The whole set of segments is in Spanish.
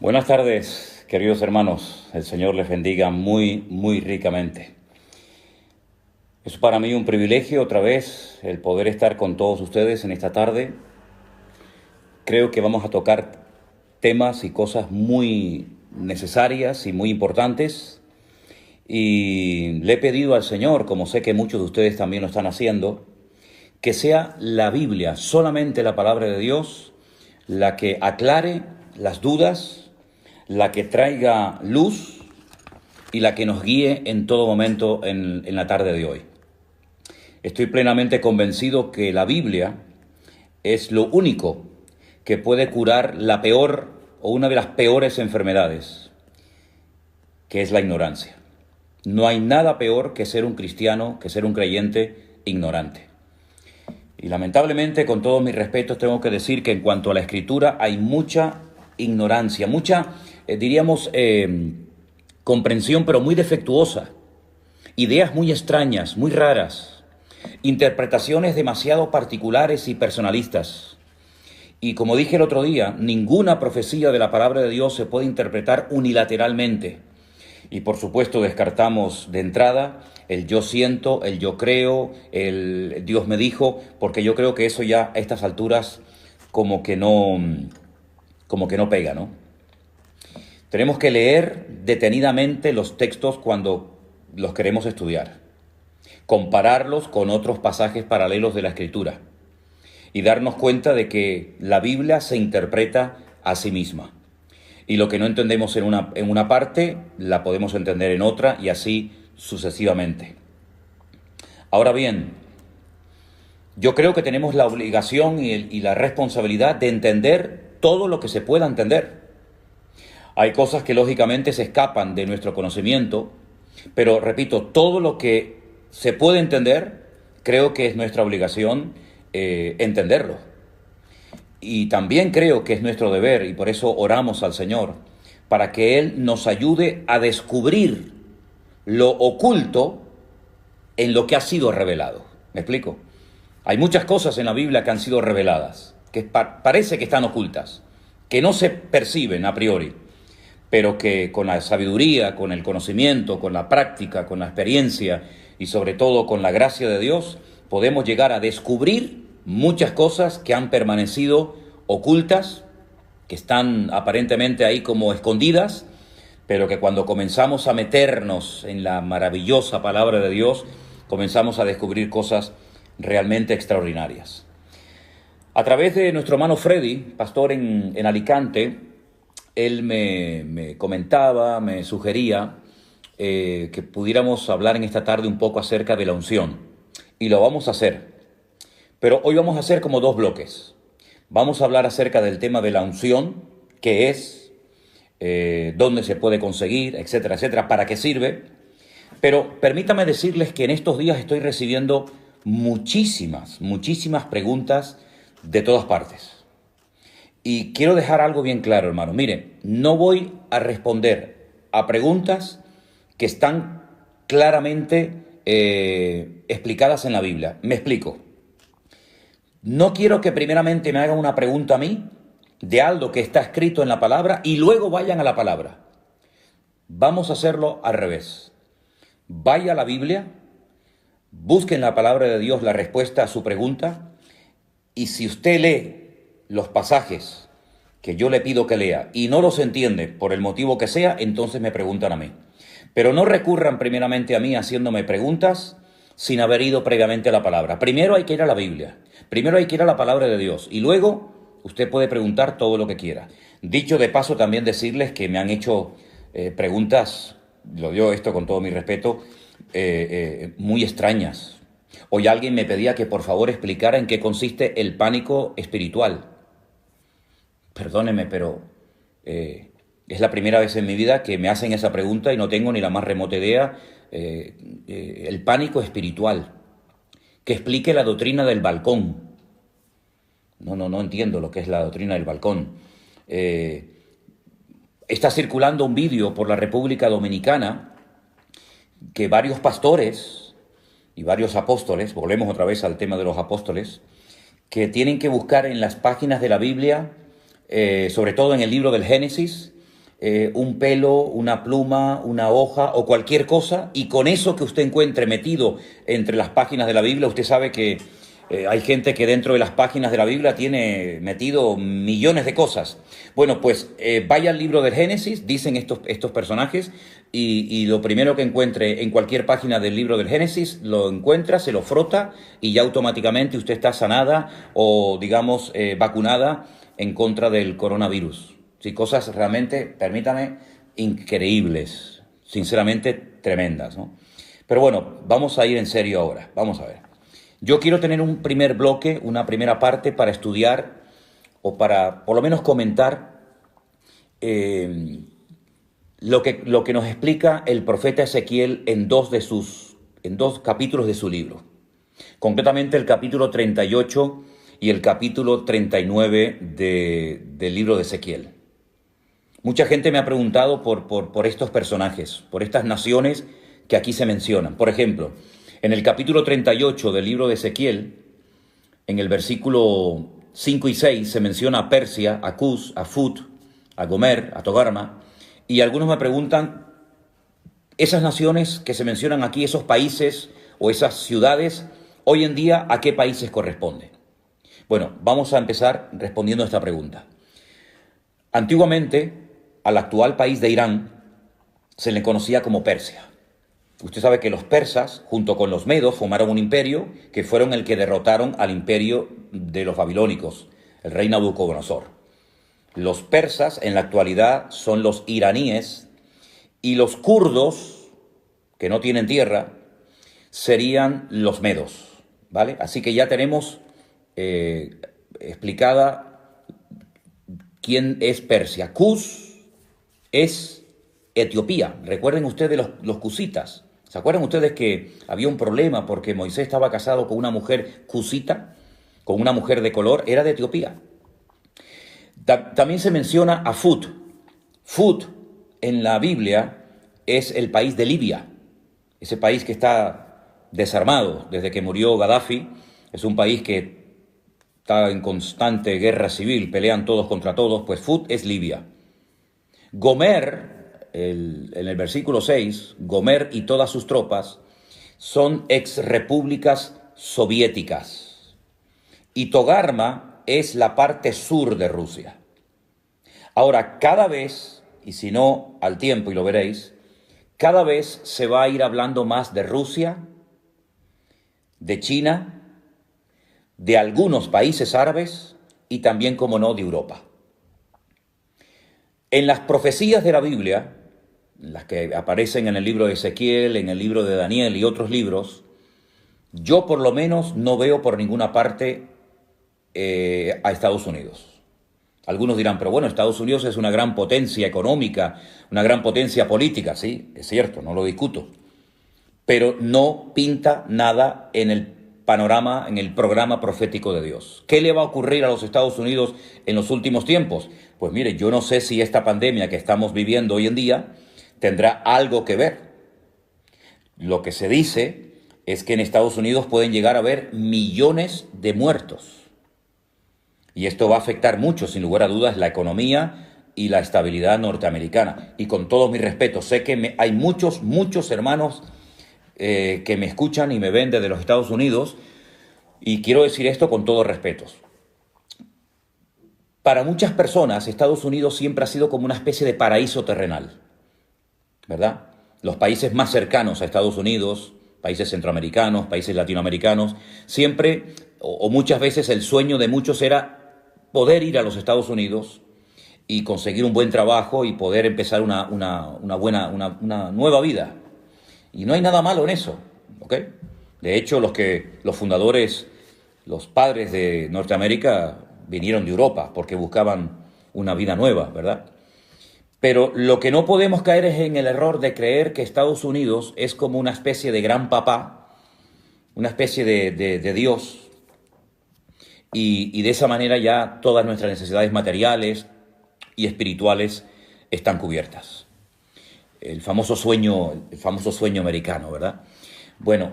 Buenas tardes, queridos hermanos. El Señor les bendiga muy ricamente. Es para mí un privilegio otra vez el poder estar con todos ustedes en esta tarde. Creo que vamos a tocar temas y cosas muy necesarias y muy importantes. Y le he pedido al Señor, como sé que muchos de ustedes también lo están haciendo, que sea la Biblia, solamente la palabra de Dios, la que aclare las dudas, la que traiga luz y la que nos guíe en todo momento en la tarde de hoy. Estoy plenamente convencido que la Biblia es lo único que puede curar la peor o una de las peores enfermedades, que es la ignorancia. No hay nada peor que ser un cristiano, que ser un creyente ignorante. Y lamentablemente, con todos mis respetos, tengo que decir que en cuanto a la Escritura hay mucha ignorancia, mucha, comprensión, pero muy defectuosa. Ideas muy extrañas, muy raras. Interpretaciones demasiado particulares y personalistas. Y como dije el otro día, ninguna profecía de la palabra de Dios se puede interpretar unilateralmente. Y por supuesto descartamos de entrada el yo siento, el yo creo, el Dios me dijo, porque yo creo que eso ya a estas alturas como que no pega, ¿no? Tenemos que leer detenidamente los textos cuando los queremos estudiar, compararlos con otros pasajes paralelos de la Escritura y darnos cuenta de que la Biblia se interpreta a sí misma. Y lo que no entendemos en una parte, la podemos entender en otra y así sucesivamente. Ahora bien, yo creo que tenemos la obligación y la responsabilidad de entender todo lo que se pueda entender. Hay cosas que lógicamente se escapan de nuestro conocimiento, pero repito, todo lo que se puede entender, creo que es nuestra obligación entenderlo. Y también creo que es nuestro deber, y por eso oramos al Señor, para que Él nos ayude a descubrir lo oculto en lo que ha sido revelado. ¿Me explico? Hay muchas cosas en la Biblia que han sido reveladas, que parece que están ocultas, que no se perciben a priori, pero que con la sabiduría, con el conocimiento, con la práctica, con la experiencia y sobre todo con la gracia de Dios, podemos llegar a descubrir muchas cosas que han permanecido ocultas, que están aparentemente ahí como escondidas, pero que cuando comenzamos a meternos en la maravillosa palabra de Dios, comenzamos a descubrir cosas realmente extraordinarias. A través de nuestro hermano Freddy, pastor en Alicante, él me comentaba, me sugería que pudiéramos hablar en esta tarde un poco acerca de la unción. Y lo vamos a hacer. Pero hoy vamos a hacer como dos bloques. Vamos a hablar acerca del tema de la unción, qué es, dónde se puede conseguir, etcétera, etcétera, para qué sirve. Pero permítame decirles que en estos días estoy recibiendo muchísimas preguntas de todas partes. Y quiero dejar algo bien claro, hermano. Mire, no voy a responder a preguntas que están claramente explicadas en la Biblia. Me explico. No quiero que primeramente me hagan una pregunta a mí de algo que está escrito en la palabra y luego vayan a la palabra. Vamos a hacerlo al revés. Vaya a la Biblia, busque en la palabra de Dios la respuesta a su pregunta y si usted lee los pasajes que yo le pido que lea y no los entiende por el motivo que sea, entonces me preguntan a mí. Pero no recurran primeramente a mí haciéndome preguntas sin haber ido previamente a la palabra. Primero hay que ir a la Biblia, primero hay que ir a la palabra de Dios y luego usted puede preguntar todo lo que quiera. Dicho de paso, también decirles que me han hecho preguntas, lo digo esto con todo mi respeto, muy extrañas. Hoy alguien me pedía que por favor explicara en qué consiste el pánico espiritual. Perdóneme, pero es la primera vez en mi vida que me hacen esa pregunta y no tengo ni la más remota idea. El pánico espiritual. Que explique la doctrina del balcón. No entiendo lo que es la doctrina del balcón. Está circulando un vídeo por la República Dominicana que varios pastores y varios apóstoles, volvemos otra vez al tema de los apóstoles, que tienen que buscar en las páginas de la Biblia, sobre todo en el libro del Génesis, un pelo, una pluma, una hoja o cualquier cosa, y con eso que usted encuentre metido entre las páginas de la Biblia, usted sabe que hay gente que dentro de las páginas de la Biblia tiene metido millones de cosas. Bueno, pues vaya al libro del Génesis, dicen estos personajes, y lo primero que encuentre en cualquier página del libro del Génesis, lo encuentra, se lo frota y ya automáticamente usted está sanada o, digamos, vacunada en contra del coronavirus. Sí, cosas realmente, permítame, increíbles, sinceramente tremendas, ¿no? Pero bueno, vamos a ir en serio ahora, vamos a ver. Yo quiero tener un primer bloque, una primera parte para estudiar o para por lo menos comentar lo que nos explica el profeta Ezequiel en dos capítulos de su libro. Concretamente el capítulo 38 y el capítulo 39 del libro de Ezequiel. Mucha gente me ha preguntado por estos personajes, por estas naciones que aquí se mencionan. Por ejemplo, en el capítulo 38 del libro de Ezequiel, en el versículo 5 y 6, se menciona a Persia, a Cus, a Fut, a Gomer, a Togarma, y algunos me preguntan, esas naciones que se mencionan aquí, esos países o esas ciudades, hoy en día, ¿a qué países corresponden? Bueno, vamos a empezar respondiendo a esta pregunta. Antiguamente, al actual país de Irán se le conocía como Persia. Usted sabe que los persas, junto con los medos, formaron un imperio que fueron el que derrotaron al imperio de los babilónicos, el rey Nabucodonosor. Los persas en la actualidad son los iraníes y los kurdos, que no tienen tierra, serían los medos, ¿vale? Así que ya tenemos explicada quién es Persia. Cus es Etiopía. Recuerden ustedes los cusitas. ¿Se acuerdan ustedes que había un problema porque Moisés estaba casado con una mujer cusita, con una mujer de color? Era de Etiopía. También se menciona a Fut. Fut en la Biblia es el país de Libia, ese país que está desarmado desde que murió Gaddafi. Es un país que está en constante guerra civil, pelean todos contra todos, pues Fut es Libia. Gomer, en el versículo 6, Gomer y todas sus tropas son exrepúblicas soviéticas. Y Togarma es la parte sur de Rusia. Ahora, cada vez, y si no al tiempo y lo veréis, cada vez se va a ir hablando más de Rusia, de China, de algunos países árabes y también, como no, de Europa. En las profecías de la Biblia, las que aparecen en el libro de Ezequiel, en el libro de Daniel y otros libros, yo por lo menos no veo por ninguna parte a Estados Unidos. Algunos dirán, pero bueno, Estados Unidos es una gran potencia económica, una gran potencia política. Sí, es cierto, no lo discuto. Pero no pinta nada en el panorama, en el programa profético de Dios. ¿Qué le va a ocurrir a los Estados Unidos en los últimos tiempos? Pues mire, yo no sé si esta pandemia que estamos viviendo hoy en día tendrá algo que ver. Lo que se dice es que en Estados Unidos pueden llegar a haber millones de muertos. Y esto va a afectar mucho, sin lugar a dudas, la economía y la estabilidad norteamericana. Y con todo mi respeto, sé que hay muchos hermanos que me escuchan y me ven desde los Estados Unidos, y quiero decir esto con todo respeto. Para muchas personas, Estados Unidos siempre ha sido como una especie de paraíso terrenal, ¿verdad? Los países más cercanos a Estados Unidos, países centroamericanos, países latinoamericanos, siempre o muchas veces el sueño de muchos era poder ir a los Estados Unidos y conseguir un buen trabajo y poder empezar una nueva vida. Y no hay nada malo en eso, ¿ok? De hecho, los fundadores, los padres de Norteamérica vinieron de Europa porque buscaban una vida nueva, ¿verdad? Pero lo que no podemos caer es en el error de creer que Estados Unidos es como una especie de gran papá, una especie de Dios, y de esa manera ya todas nuestras necesidades materiales y espirituales están cubiertas. El famoso sueño americano, ¿verdad? Bueno,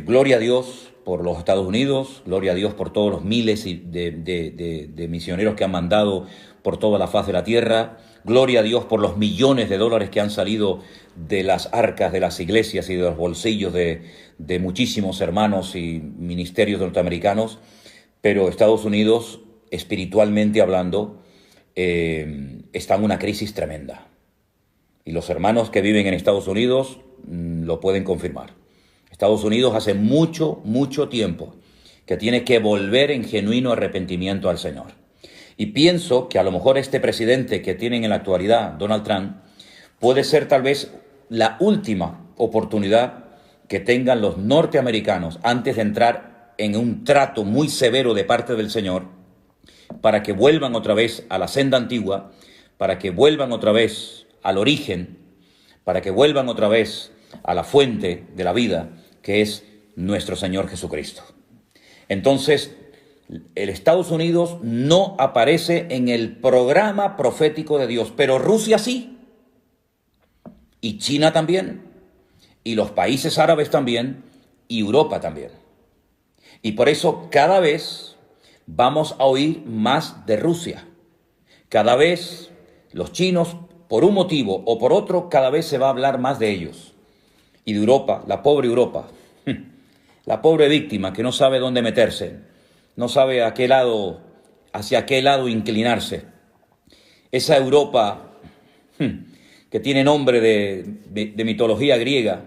gloria a Dios por los Estados Unidos, gloria a Dios por todos los miles de misioneros que han mandado por toda la faz de la tierra. Gloria a Dios por los millones de dólares que han salido de las arcas de las iglesias y de los bolsillos de muchísimos hermanos y ministerios norteamericanos. Pero Estados Unidos, espiritualmente hablando, está en una crisis tremenda. Y los hermanos que viven en Estados Unidos lo pueden confirmar. Estados Unidos hace mucho, mucho tiempo que tiene que volver en genuino arrepentimiento al Señor. Y pienso que a lo mejor este presidente que tienen en la actualidad, Donald Trump, puede ser tal vez la última oportunidad que tengan los norteamericanos antes de entrar en un trato muy severo de parte del Señor, para que vuelvan otra vez a la senda antigua, para que vuelvan otra vez al origen, para que vuelvan otra vez a la fuente de la vida, que es nuestro Señor Jesucristo. Entonces, el Estados Unidos no aparece en el programa profético de Dios, pero Rusia sí, y China también, y los países árabes también, y Europa también. Y por eso cada vez vamos a oír más de Rusia. Cada vez los chinos, por un motivo o por otro, cada vez se va a hablar más de ellos. Y de Europa, la pobre Europa, la pobre víctima que no sabe dónde meterse, no sabe hacia qué lado inclinarse. Esa Europa que tiene nombre de mitología griega,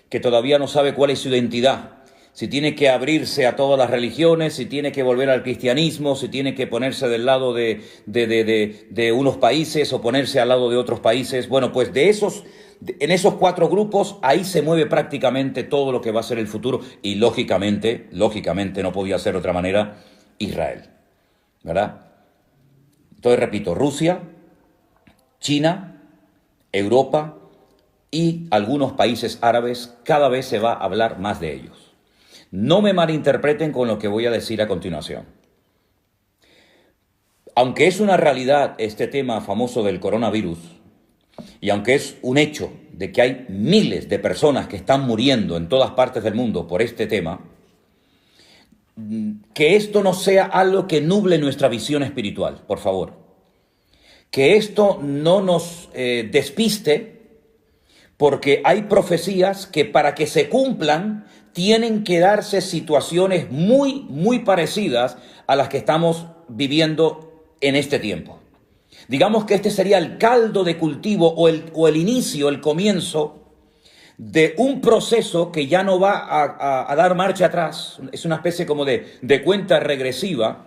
que todavía no sabe cuál es su identidad, si tiene que abrirse a todas las religiones, si tiene que volver al cristianismo, si tiene que ponerse del lado de unos países o ponerse al lado de otros países. Bueno, pues en esos cuatro grupos, ahí se mueve prácticamente todo lo que va a ser el futuro. Y lógicamente, no podía ser de otra manera, Israel, ¿verdad? Entonces, repito, Rusia, China, Europa y algunos países árabes, cada vez se va a hablar más de ellos. No me malinterpreten con lo que voy a decir a continuación. Aunque es una realidad este tema famoso del coronavirus, y aunque es un hecho de que hay miles de personas que están muriendo en todas partes del mundo por este tema, que esto no sea algo que nuble nuestra visión espiritual, por favor. Que esto no nos despiste, porque hay profecías que para que se cumplan tienen que darse situaciones muy, muy parecidas a las que estamos viviendo en este tiempo. Digamos que este sería el caldo de cultivo o el inicio, el comienzo de un proceso que ya no va a dar marcha atrás. Es una especie como de cuenta regresiva.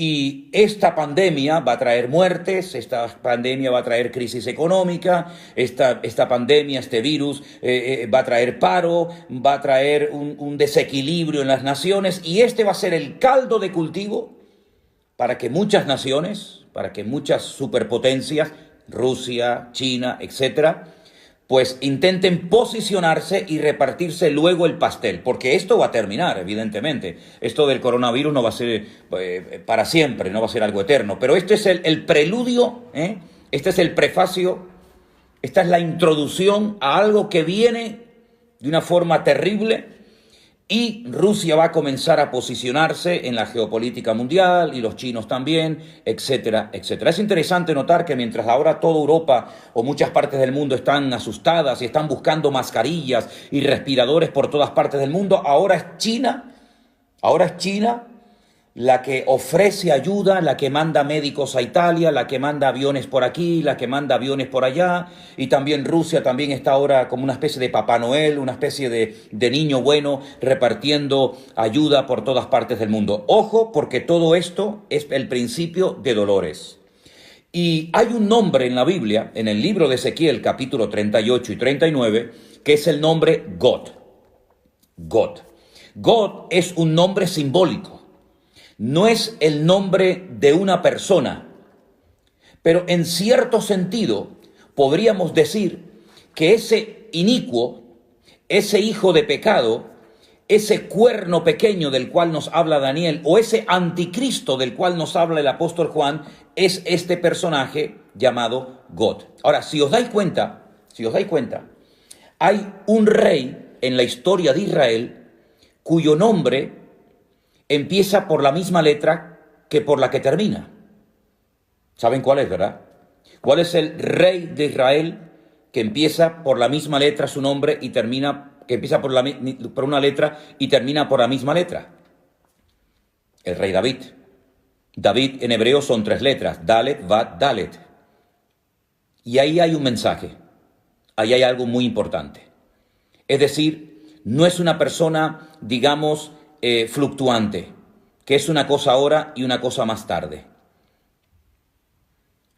Y esta pandemia va a traer muertes, esta pandemia va a traer crisis económica, esta pandemia, este virus va a traer paro, va a traer un desequilibrio en las naciones, y este va a ser el caldo de cultivo para que muchas naciones, para que muchas superpotencias, Rusia, China, etcétera, pues intenten posicionarse y repartirse luego el pastel, porque esto va a terminar, evidentemente. Esto del coronavirus no va a ser para siempre, no va a ser algo eterno, pero este es el preludio, este es el prefacio, esta es la introducción a algo que viene de una forma terrible. Y Rusia va a comenzar a posicionarse en la geopolítica mundial, y los chinos también, etcétera, etcétera. Es interesante notar que mientras ahora toda Europa o muchas partes del mundo están asustadas y están buscando mascarillas y respiradores por todas partes del mundo, ahora es China la que ofrece ayuda, la que manda médicos a Italia, la que manda aviones por aquí, la que manda aviones por allá. Y también Rusia también está ahora como una especie de Papá Noel, una especie de niño bueno, repartiendo ayuda por todas partes del mundo. Ojo, porque todo esto es el principio de dolores. Y hay un nombre en la Biblia, en el libro de Ezequiel, capítulo 38 y 39, que es el nombre God. God. God es un nombre simbólico. No es el nombre de una persona, pero en cierto sentido podríamos decir que ese inicuo, ese hijo de pecado, ese cuerno pequeño del cual nos habla Daniel, o ese anticristo del cual nos habla el apóstol Juan, es este personaje llamado God. Ahora, si os dais cuenta, hay un rey en la historia de Israel cuyo nombre empieza por la misma letra que por la que termina. ¿Saben cuál es, verdad? ¿Cuál es el rey de Israel que empieza por la misma letra su nombre y termina, que empieza por una letra y termina por la misma letra? El rey David. David en hebreo son 3 letras, Dalet, Vat, Dalet. Y ahí hay un mensaje, ahí hay algo muy importante. Es decir, no es una persona, digamos, fluctuante, que es una cosa ahora y una cosa más tarde.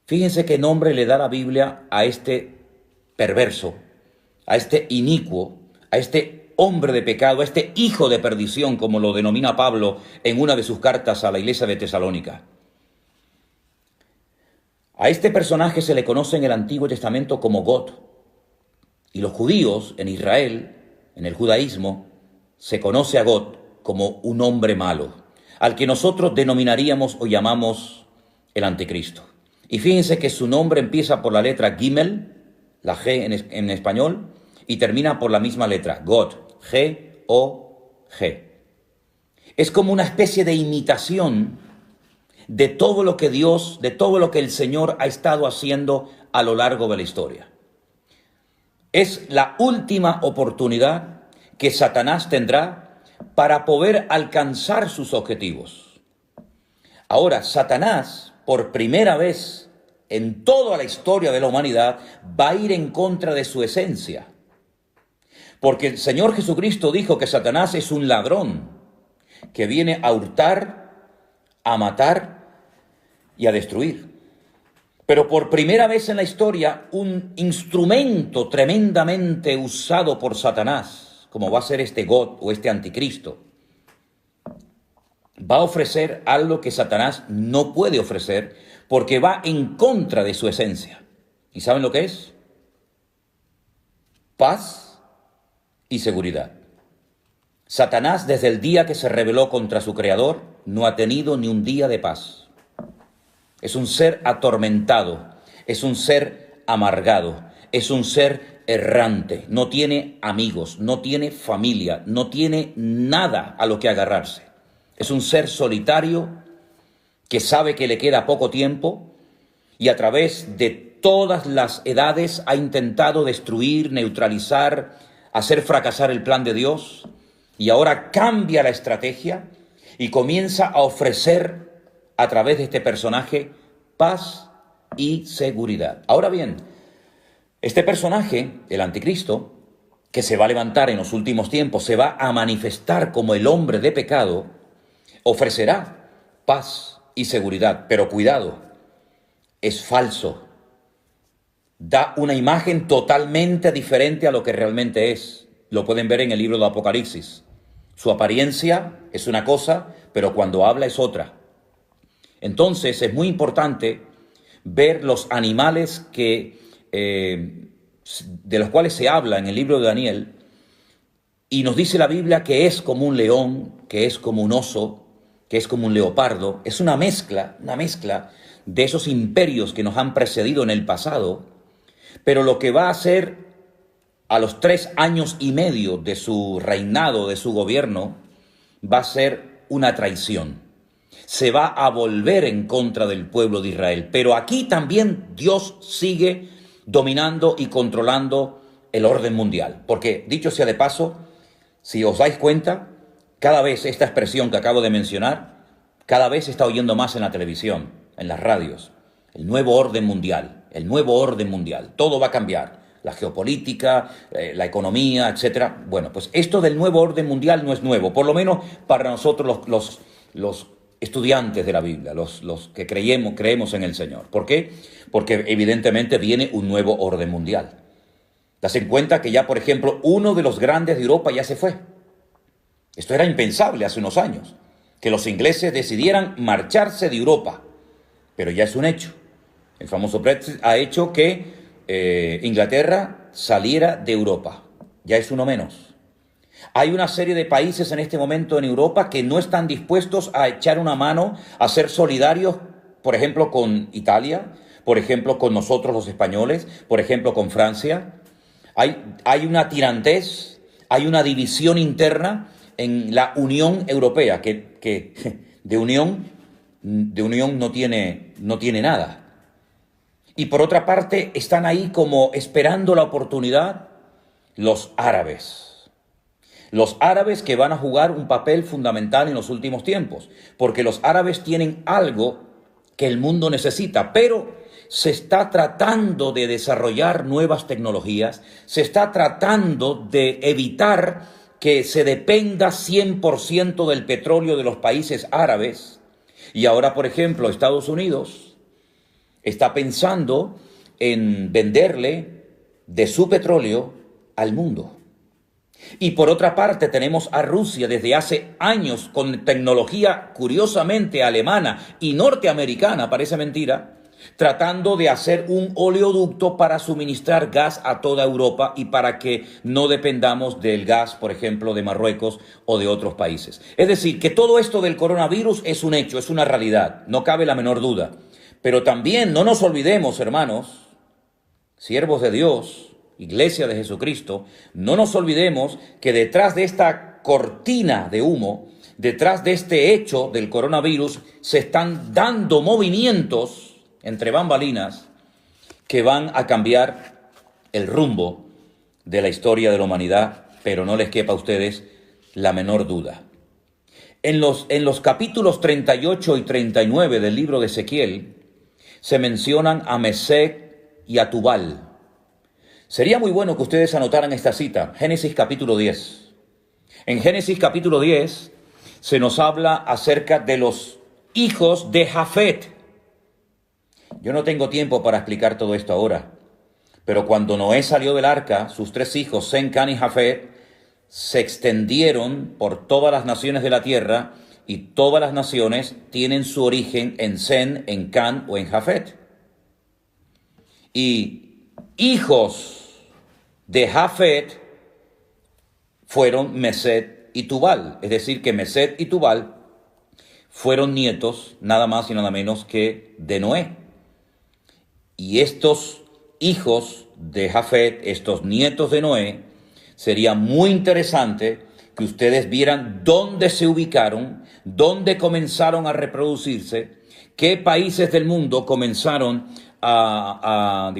Fíjense qué nombre le da la Biblia a este perverso, a este inicuo, a este hombre de pecado, a este hijo de perdición, como lo denomina Pablo en una de sus cartas a la iglesia de Tesalónica. A este personaje se le conoce en el Antiguo Testamento como God. Y los judíos en Israel, en el judaísmo, se conoce a God como un hombre malo, al que nosotros denominaríamos o llamamos el anticristo. Y fíjense que su nombre empieza por la letra Gimel, la G en español, y termina por la misma letra, God, G-O-G. Es como una especie de imitación de todo lo que Dios, de todo lo que el Señor ha estado haciendo a lo largo de la historia. Es la última oportunidad que Satanás tendrá para poder alcanzar sus objetivos. Ahora, Satanás, por primera vez en toda la historia de la humanidad, va a ir en contra de su esencia. Porque el Señor Jesucristo dijo que Satanás es un ladrón que viene a hurtar, a matar y a destruir. Pero por primera vez en la historia, un instrumento tremendamente usado por Satanás, como va a ser este God o este anticristo, va a ofrecer algo que Satanás no puede ofrecer porque va en contra de su esencia. ¿Y saben lo que es? Paz y seguridad. Satanás, desde el día que se rebeló contra su creador, no ha tenido ni un día de paz. Es un ser atormentado, es un ser amargado, es un ser errante, no tiene amigos, no tiene familia, no tiene nada a lo que agarrarse. Es un ser solitario que sabe que le queda poco tiempo y a través de todas las edades ha intentado destruir, neutralizar, hacer fracasar el plan de Dios, y ahora cambia la estrategia y comienza a ofrecer a través de este personaje paz y seguridad. Ahora bien, este personaje, el anticristo, que se va a levantar en los últimos tiempos, se va a manifestar como el hombre de pecado, ofrecerá paz y seguridad, pero cuidado, es falso. Da una imagen totalmente diferente a lo que realmente es. Lo pueden ver en el libro de Apocalipsis. Su apariencia es una cosa, pero cuando habla es otra. Entonces es muy importante ver los animales de los cuales se habla en el libro de Daniel, y nos dice la Biblia que es como un león, que es como un oso, que es como un leopardo. Es una mezcla de esos imperios que nos han precedido en el pasado, pero lo que va a hacer a los 3 años y medio de su reinado, de su gobierno, va a ser una traición. Se va a volver en contra del pueblo de Israel. Pero aquí también Dios sigue dominando y controlando el orden mundial. Porque, dicho sea de paso, si os dais cuenta, cada vez esta expresión que acabo de mencionar, cada vez se está oyendo más en la televisión, en las radios. El nuevo orden mundial, el nuevo orden mundial. Todo va a cambiar. La geopolítica, la economía, etcétera. Bueno, pues esto del nuevo orden mundial no es nuevo, por lo menos para nosotros los estudiantes de la Biblia, los que creemos en el Señor. ¿Por qué? Porque evidentemente viene un nuevo orden mundial. Das en cuenta que ya, por ejemplo, uno de los grandes de Europa ya se fue. Esto era impensable hace unos años, que los ingleses decidieran marcharse de Europa, pero ya es un hecho. El famoso Brexit ha hecho que Inglaterra saliera de Europa. Ya es uno menos. Hay una serie de países en este momento en Europa que no están dispuestos a echar una mano, a ser solidarios, por ejemplo, con Italia, por ejemplo, con nosotros los españoles, por ejemplo, con Francia. Hay una tirantez, hay una división interna en la Unión Europea, que de unión no tiene nada. Y por otra parte, están ahí como esperando la oportunidad los árabes. Los árabes que van a jugar un papel fundamental en los últimos tiempos, porque los árabes tienen algo que el mundo necesita, pero se está tratando de desarrollar nuevas tecnologías, se está tratando de evitar que se dependa 100% del petróleo de los países árabes. Y ahora, por ejemplo, Estados Unidos está pensando en venderle de su petróleo al mundo. Y por otra parte tenemos a Rusia desde hace años con tecnología curiosamente alemana y norteamericana, parece mentira, tratando de hacer un oleoducto para suministrar gas a toda Europa y para que no dependamos del gas, por ejemplo, de Marruecos o de otros países. Es decir, que todo esto del coronavirus es un hecho, es una realidad, no cabe la menor duda. Pero también no nos olvidemos, hermanos, siervos de Dios, Iglesia de Jesucristo, no nos olvidemos que detrás de esta cortina de humo, detrás de este hecho del coronavirus, se están dando movimientos entre bambalinas que van a cambiar el rumbo de la historia de la humanidad, pero no les quepa a ustedes la menor duda. En los capítulos 38 y 39 del libro de Ezequiel se mencionan a Mesec y a Tubal. Sería muy bueno que ustedes anotaran esta cita, Génesis capítulo 10. En Génesis capítulo 10 se nos habla acerca de los hijos de Jafet. Yo no tengo tiempo para explicar todo esto ahora, pero cuando Noé salió del arca, sus tres hijos, Sem, Can y Jafet, se extendieron por todas las naciones de la tierra y todas las naciones tienen su origen en Sem, en Can o en Jafet. Y hijos de Jafet fueron Mesed y Tubal, es decir, que Mesed y Tubal fueron nietos nada más y nada menos que de Noé. Y estos hijos de Jafet, estos nietos de Noé, sería muy interesante que ustedes vieran dónde se ubicaron, dónde comenzaron a reproducirse, qué países del mundo comenzaron a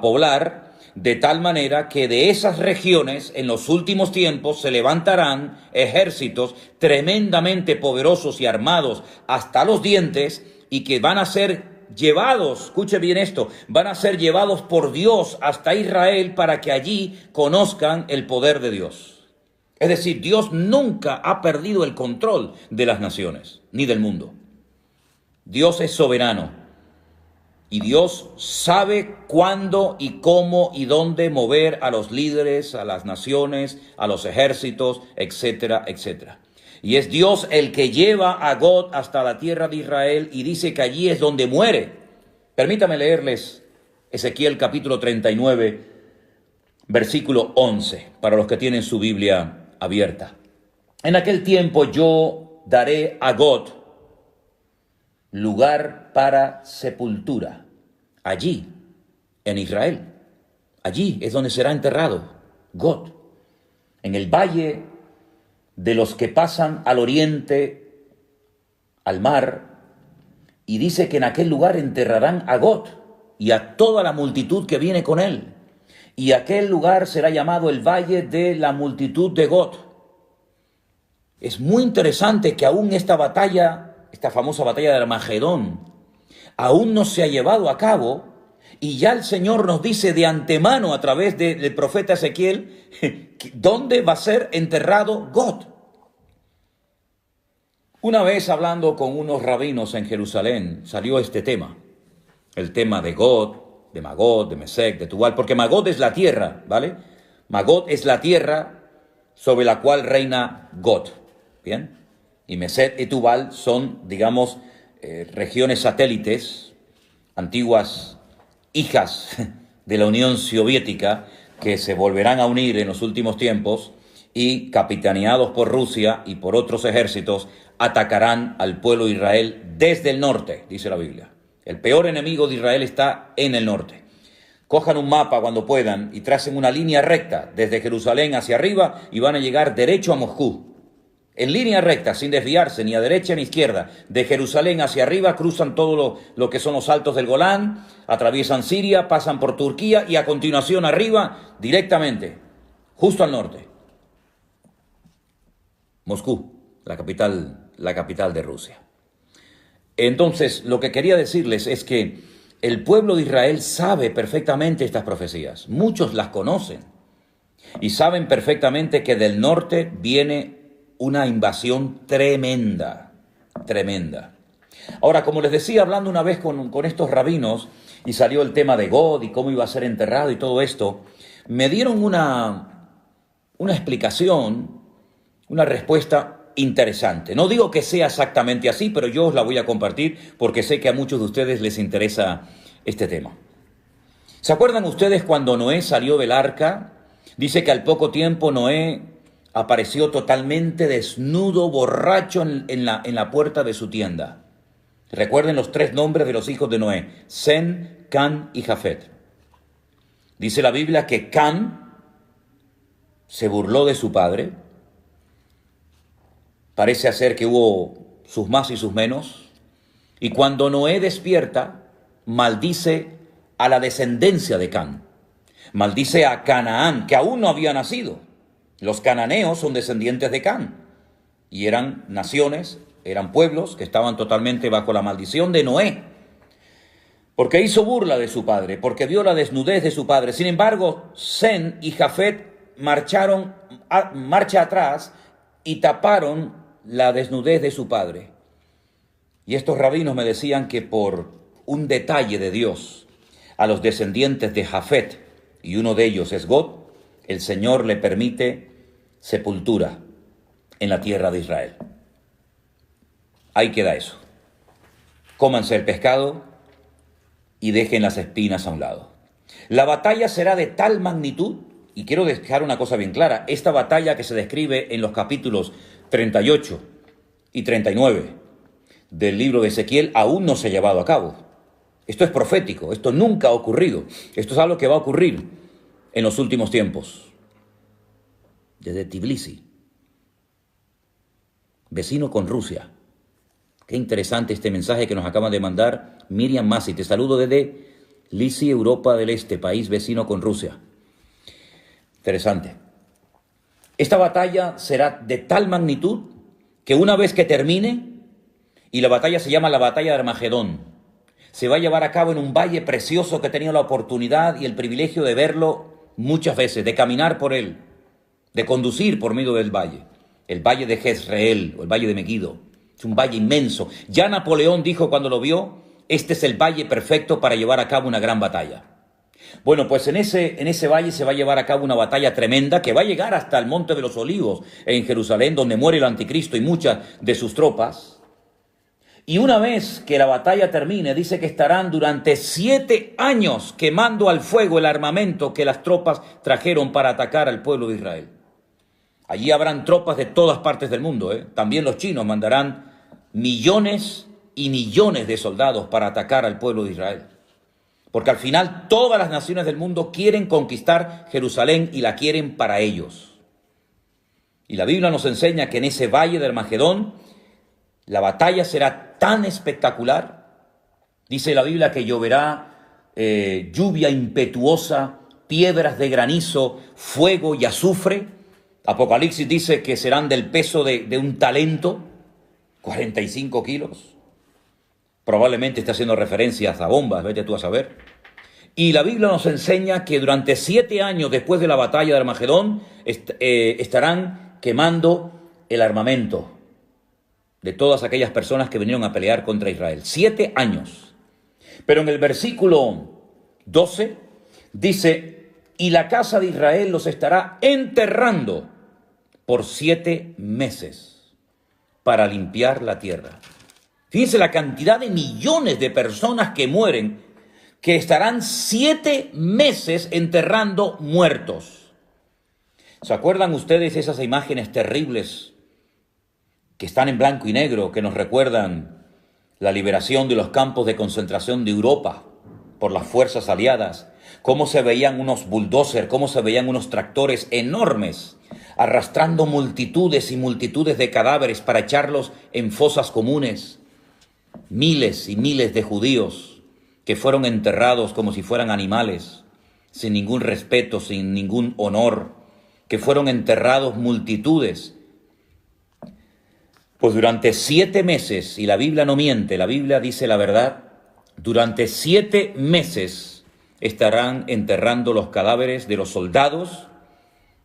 poblar, de tal manera que de esas regiones en los últimos tiempos se levantarán ejércitos tremendamente poderosos y armados hasta los dientes y que van a ser llevados, escuche bien esto, van a ser llevados por Dios hasta Israel para que allí conozcan el poder de Dios. Es decir, Dios nunca ha perdido el control de las naciones ni del mundo. Dios es soberano. Y Dios sabe cuándo y cómo y dónde mover a los líderes, a las naciones, a los ejércitos, etcétera, etcétera. Y es Dios el que lleva a God hasta la tierra de Israel y dice que allí es donde muere. Permítame leerles Ezequiel capítulo 39, versículo 11, para los que tienen su Biblia abierta. En aquel tiempo yo daré a God lugar para sepultura, allí, en Israel. Allí es donde será enterrado God, en el valle de los que pasan al oriente, al mar, y dice que en aquel lugar enterrarán a God y a toda la multitud que viene con él. Y aquel lugar será llamado el valle de la multitud de God. Es muy interesante que aún esta batalla, esta famosa batalla de Armagedón, aún no se ha llevado a cabo y ya el Señor nos dice de antemano a través del profeta Ezequiel dónde va a ser enterrado God. Una vez hablando con unos rabinos en Jerusalén salió este tema, el tema de God, de Magog, de Mesec, de Tubal, porque Magog es la tierra, ¿vale? Magog es la tierra sobre la cual reina God, ¿bien? Y Mesec y Tubal son, digamos, regiones satélites, antiguas hijas de la Unión Soviética, que se volverán a unir en los últimos tiempos y, capitaneados por Rusia y por otros ejércitos, atacarán al pueblo de Israel desde el norte, dice la Biblia. El peor enemigo de Israel está en el norte. Cojan un mapa cuando puedan y tracen una línea recta desde Jerusalén hacia arriba y van a llegar derecho a Moscú. en línea recta, sin desviarse ni a derecha ni a izquierda, de Jerusalén hacia arriba, cruzan todo lo que son los altos del Golán, atraviesan Siria, pasan por Turquía y a continuación arriba, directamente, justo al norte. Moscú, la capital de Rusia. Entonces, lo que quería decirles es que el pueblo de Israel sabe perfectamente estas profecías. Muchos las conocen y saben perfectamente que del norte viene una invasión tremenda, tremenda. Ahora, como les decía, hablando una vez con estos rabinos, y salió el tema de God y cómo iba a ser enterrado y todo esto, me dieron una explicación, una respuesta interesante. No digo que sea exactamente así, pero yo os la voy a compartir porque sé que a muchos de ustedes les interesa este tema. ¿Se acuerdan ustedes cuando Noé salió del arca? Dice que al poco tiempo Noé apareció totalmente desnudo, borracho en la puerta de su tienda. Recuerden los 3 nombres de los hijos de Noé: Sem, Can y Jafet. Dice la Biblia que Can se burló de su padre. Parece ser que hubo sus más y sus menos. Y cuando Noé despierta, maldice a la descendencia de Can. Maldice a Canaán, que aún no había nacido. Los cananeos son descendientes de Can y eran naciones, eran pueblos que estaban totalmente bajo la maldición de Noé, porque hizo burla de su padre, porque vio la desnudez de su padre. Sin embargo, Sem y Jafet marcharon marcha atrás y taparon la desnudez de su padre. Y estos rabinos me decían que por un detalle de Dios a los descendientes de Jafet, y uno de ellos es God, el Señor le permite sepultura en la tierra de Israel. Ahí queda eso. Cómanse el pescado y dejen las espinas a un lado. La batalla será de tal magnitud, y quiero dejar una cosa bien clara, esta batalla que se describe en los capítulos 38 y 39 del libro de Ezequiel aún no se ha llevado a cabo. Esto es profético, esto nunca ha ocurrido. Esto es algo que va a ocurrir en los últimos tiempos. Desde Tbilisi, vecino con Rusia. Qué interesante este mensaje que nos acaba de mandar Miriam Masi. Te saludo desde Lisi, Europa del Este, país vecino con Rusia. Interesante. Esta batalla será de tal magnitud que una vez que termine, y la batalla se llama la batalla de Armagedón, se va a llevar a cabo en un valle precioso que he tenido la oportunidad y el privilegio de verlo muchas veces, de caminar por él, de conducir por medio del valle. El valle de Jezreel o el valle de Megiddo. Es un valle inmenso. Ya Napoleón dijo cuando lo vio, este es el valle perfecto para llevar a cabo una gran batalla. Bueno, pues en ese valle se va a llevar a cabo una batalla tremenda que va a llegar hasta el Monte de los Olivos en Jerusalén, donde muere el anticristo y muchas de sus tropas. Y una vez que la batalla termine, dice que estarán durante 7 años quemando al fuego el armamento que las tropas trajeron para atacar al pueblo de Israel. Allí habrán tropas de todas partes del mundo, ¿eh? También los chinos mandarán millones y millones de soldados para atacar al pueblo de Israel. Porque al final todas las naciones del mundo quieren conquistar Jerusalén y la quieren para ellos. Y la Biblia nos enseña que en ese valle de Armagedón la batalla será tan espectacular. Dice la Biblia que lloverá lluvia impetuosa, piedras de granizo, fuego y azufre. Apocalipsis dice que serán del peso de un talento, 45 kilos. Probablemente está haciendo referencias a bombas, vete tú a saber. Y la Biblia nos enseña que durante 7 años después de la batalla de Armagedón estarán quemando el armamento de todas aquellas personas que vinieron a pelear contra Israel. 7 años. Pero en el versículo 12 dice, y la casa de Israel los estará enterrando por 7 meses para limpiar la tierra. Fíjense la cantidad de millones de personas que mueren, que estarán 7 meses enterrando muertos. ¿Se acuerdan ustedes esas imágenes terribles que están en blanco y negro, que nos recuerdan la liberación de los campos de concentración de Europa por las fuerzas aliadas? Cómo se veían unos bulldozers, cómo se veían unos tractores enormes arrastrando multitudes y multitudes de cadáveres para echarlos en fosas comunes. Miles y miles de judíos que fueron enterrados como si fueran animales, sin ningún respeto, sin ningún honor, que fueron enterrados multitudes. Pues durante 7 meses, y la Biblia no miente, la Biblia dice la verdad, durante 7 meses estarán enterrando los cadáveres de los soldados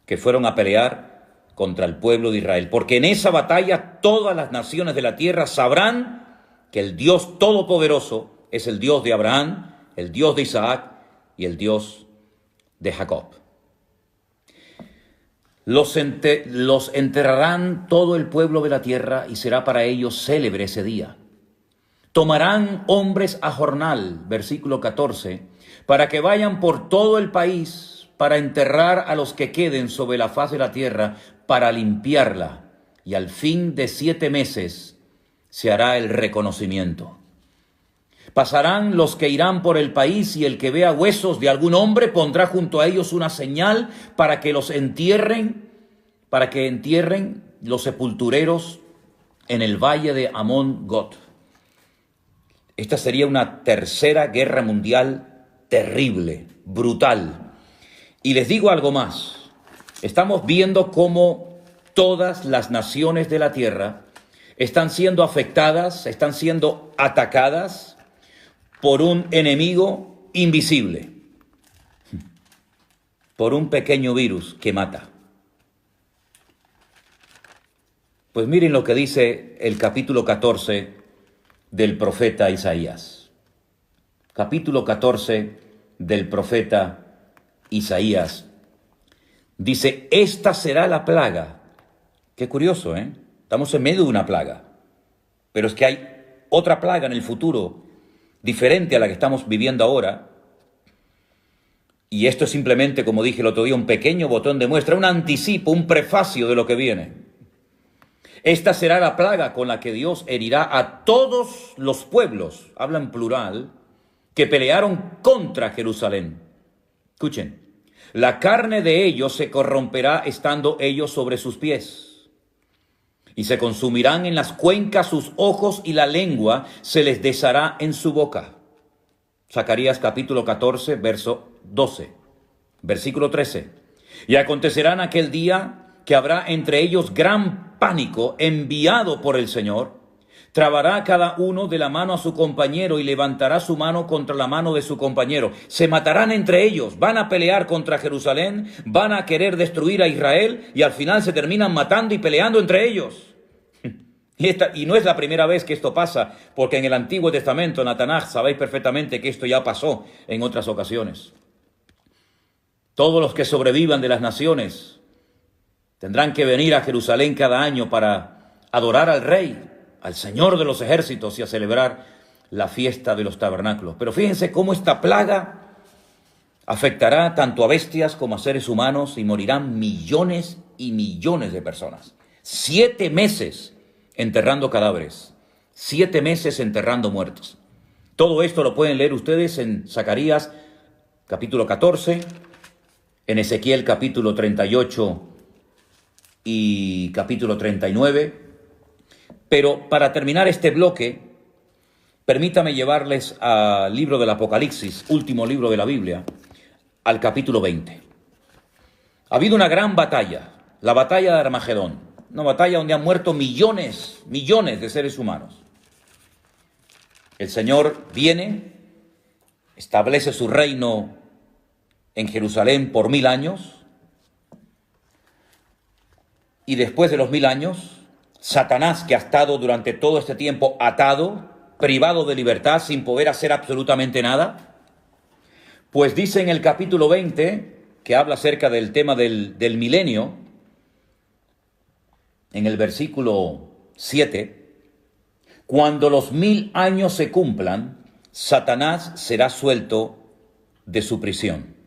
que fueron a pelear contra el pueblo de Israel. Porque en esa batalla todas las naciones de la tierra sabrán que el Dios Todopoderoso es el Dios de Abraham, el Dios de Isaac y el Dios de Jacob. Los enterrarán todo el pueblo de la tierra y será para ellos célebre ese día. Tomarán hombres a jornal, versículo 14, para que vayan por todo el país para enterrar a los que queden sobre la faz de la tierra, para limpiarla, y al fin de 7 meses se hará el reconocimiento. Pasarán los que irán por el país, y el que vea huesos de algún hombre pondrá junto a ellos una señal para que entierren los sepultureros en el valle de Amón-Gad. Esta sería una tercera guerra mundial terrible, brutal. Y les digo algo más. Estamos viendo cómo todas las naciones de la tierra están siendo afectadas, están siendo atacadas por un enemigo invisible, por un pequeño virus que mata. Pues miren lo que dice el capítulo 14 del profeta Isaías. Capítulo 14 del profeta Isaías. Dice, esta será la plaga. Qué curioso, ¿eh? Estamos en medio de una plaga. Pero es que hay otra plaga en el futuro, diferente a la que estamos viviendo ahora. Y esto es simplemente, como dije el otro día, un pequeño botón de muestra, un anticipo, un prefacio de lo que viene. Esta será la plaga con la que Dios herirá a todos los pueblos, habla en plural, que pelearon contra Jerusalén. Escuchen, la carne de ellos se corromperá estando ellos sobre sus pies, y se consumirán en las cuencas sus ojos, y la lengua se les deshará en su boca. Zacarías capítulo 14, verso 12, versículo 13. Y acontecerá en aquel día que habrá entre ellos gran pánico enviado por el Señor. Trabará cada uno de la mano a su compañero y levantará su mano contra la mano de su compañero. Se matarán entre ellos, van a pelear contra Jerusalén, van a querer destruir a Israel y al final se terminan matando y peleando entre ellos. Y no es la primera vez que esto pasa, porque en el Antiguo Testamento, en la Tanaj, sabéis perfectamente que esto ya pasó en otras ocasiones. Todos los que sobrevivan de las naciones tendrán que venir a Jerusalén cada año para adorar al Rey, al Señor de los ejércitos, y a celebrar la fiesta de los tabernáculos. Pero fíjense cómo esta plaga afectará tanto a bestias como a seres humanos, y morirán millones y millones de personas. 7 meses enterrando cadáveres, 7 meses enterrando muertos. Todo esto lo pueden leer ustedes en Zacarías capítulo 14, en Ezequiel capítulo 38 y capítulo 39. Pero para terminar este bloque, permítame llevarles al libro del Apocalipsis, último libro de la Biblia, al capítulo 20. Ha habido una gran batalla, la batalla de Armagedón, una batalla donde han muerto millones de seres humanos. El Señor viene, establece su reino en Jerusalén por 1000 años, y después de los 1000 años, Satanás, que ha estado durante todo este tiempo atado, privado de libertad, sin poder hacer absolutamente nada, pues dice en el capítulo 20, que habla acerca del tema del milenio, en el versículo 7, cuando los 1000 años se cumplan, Satanás será suelto de su prisión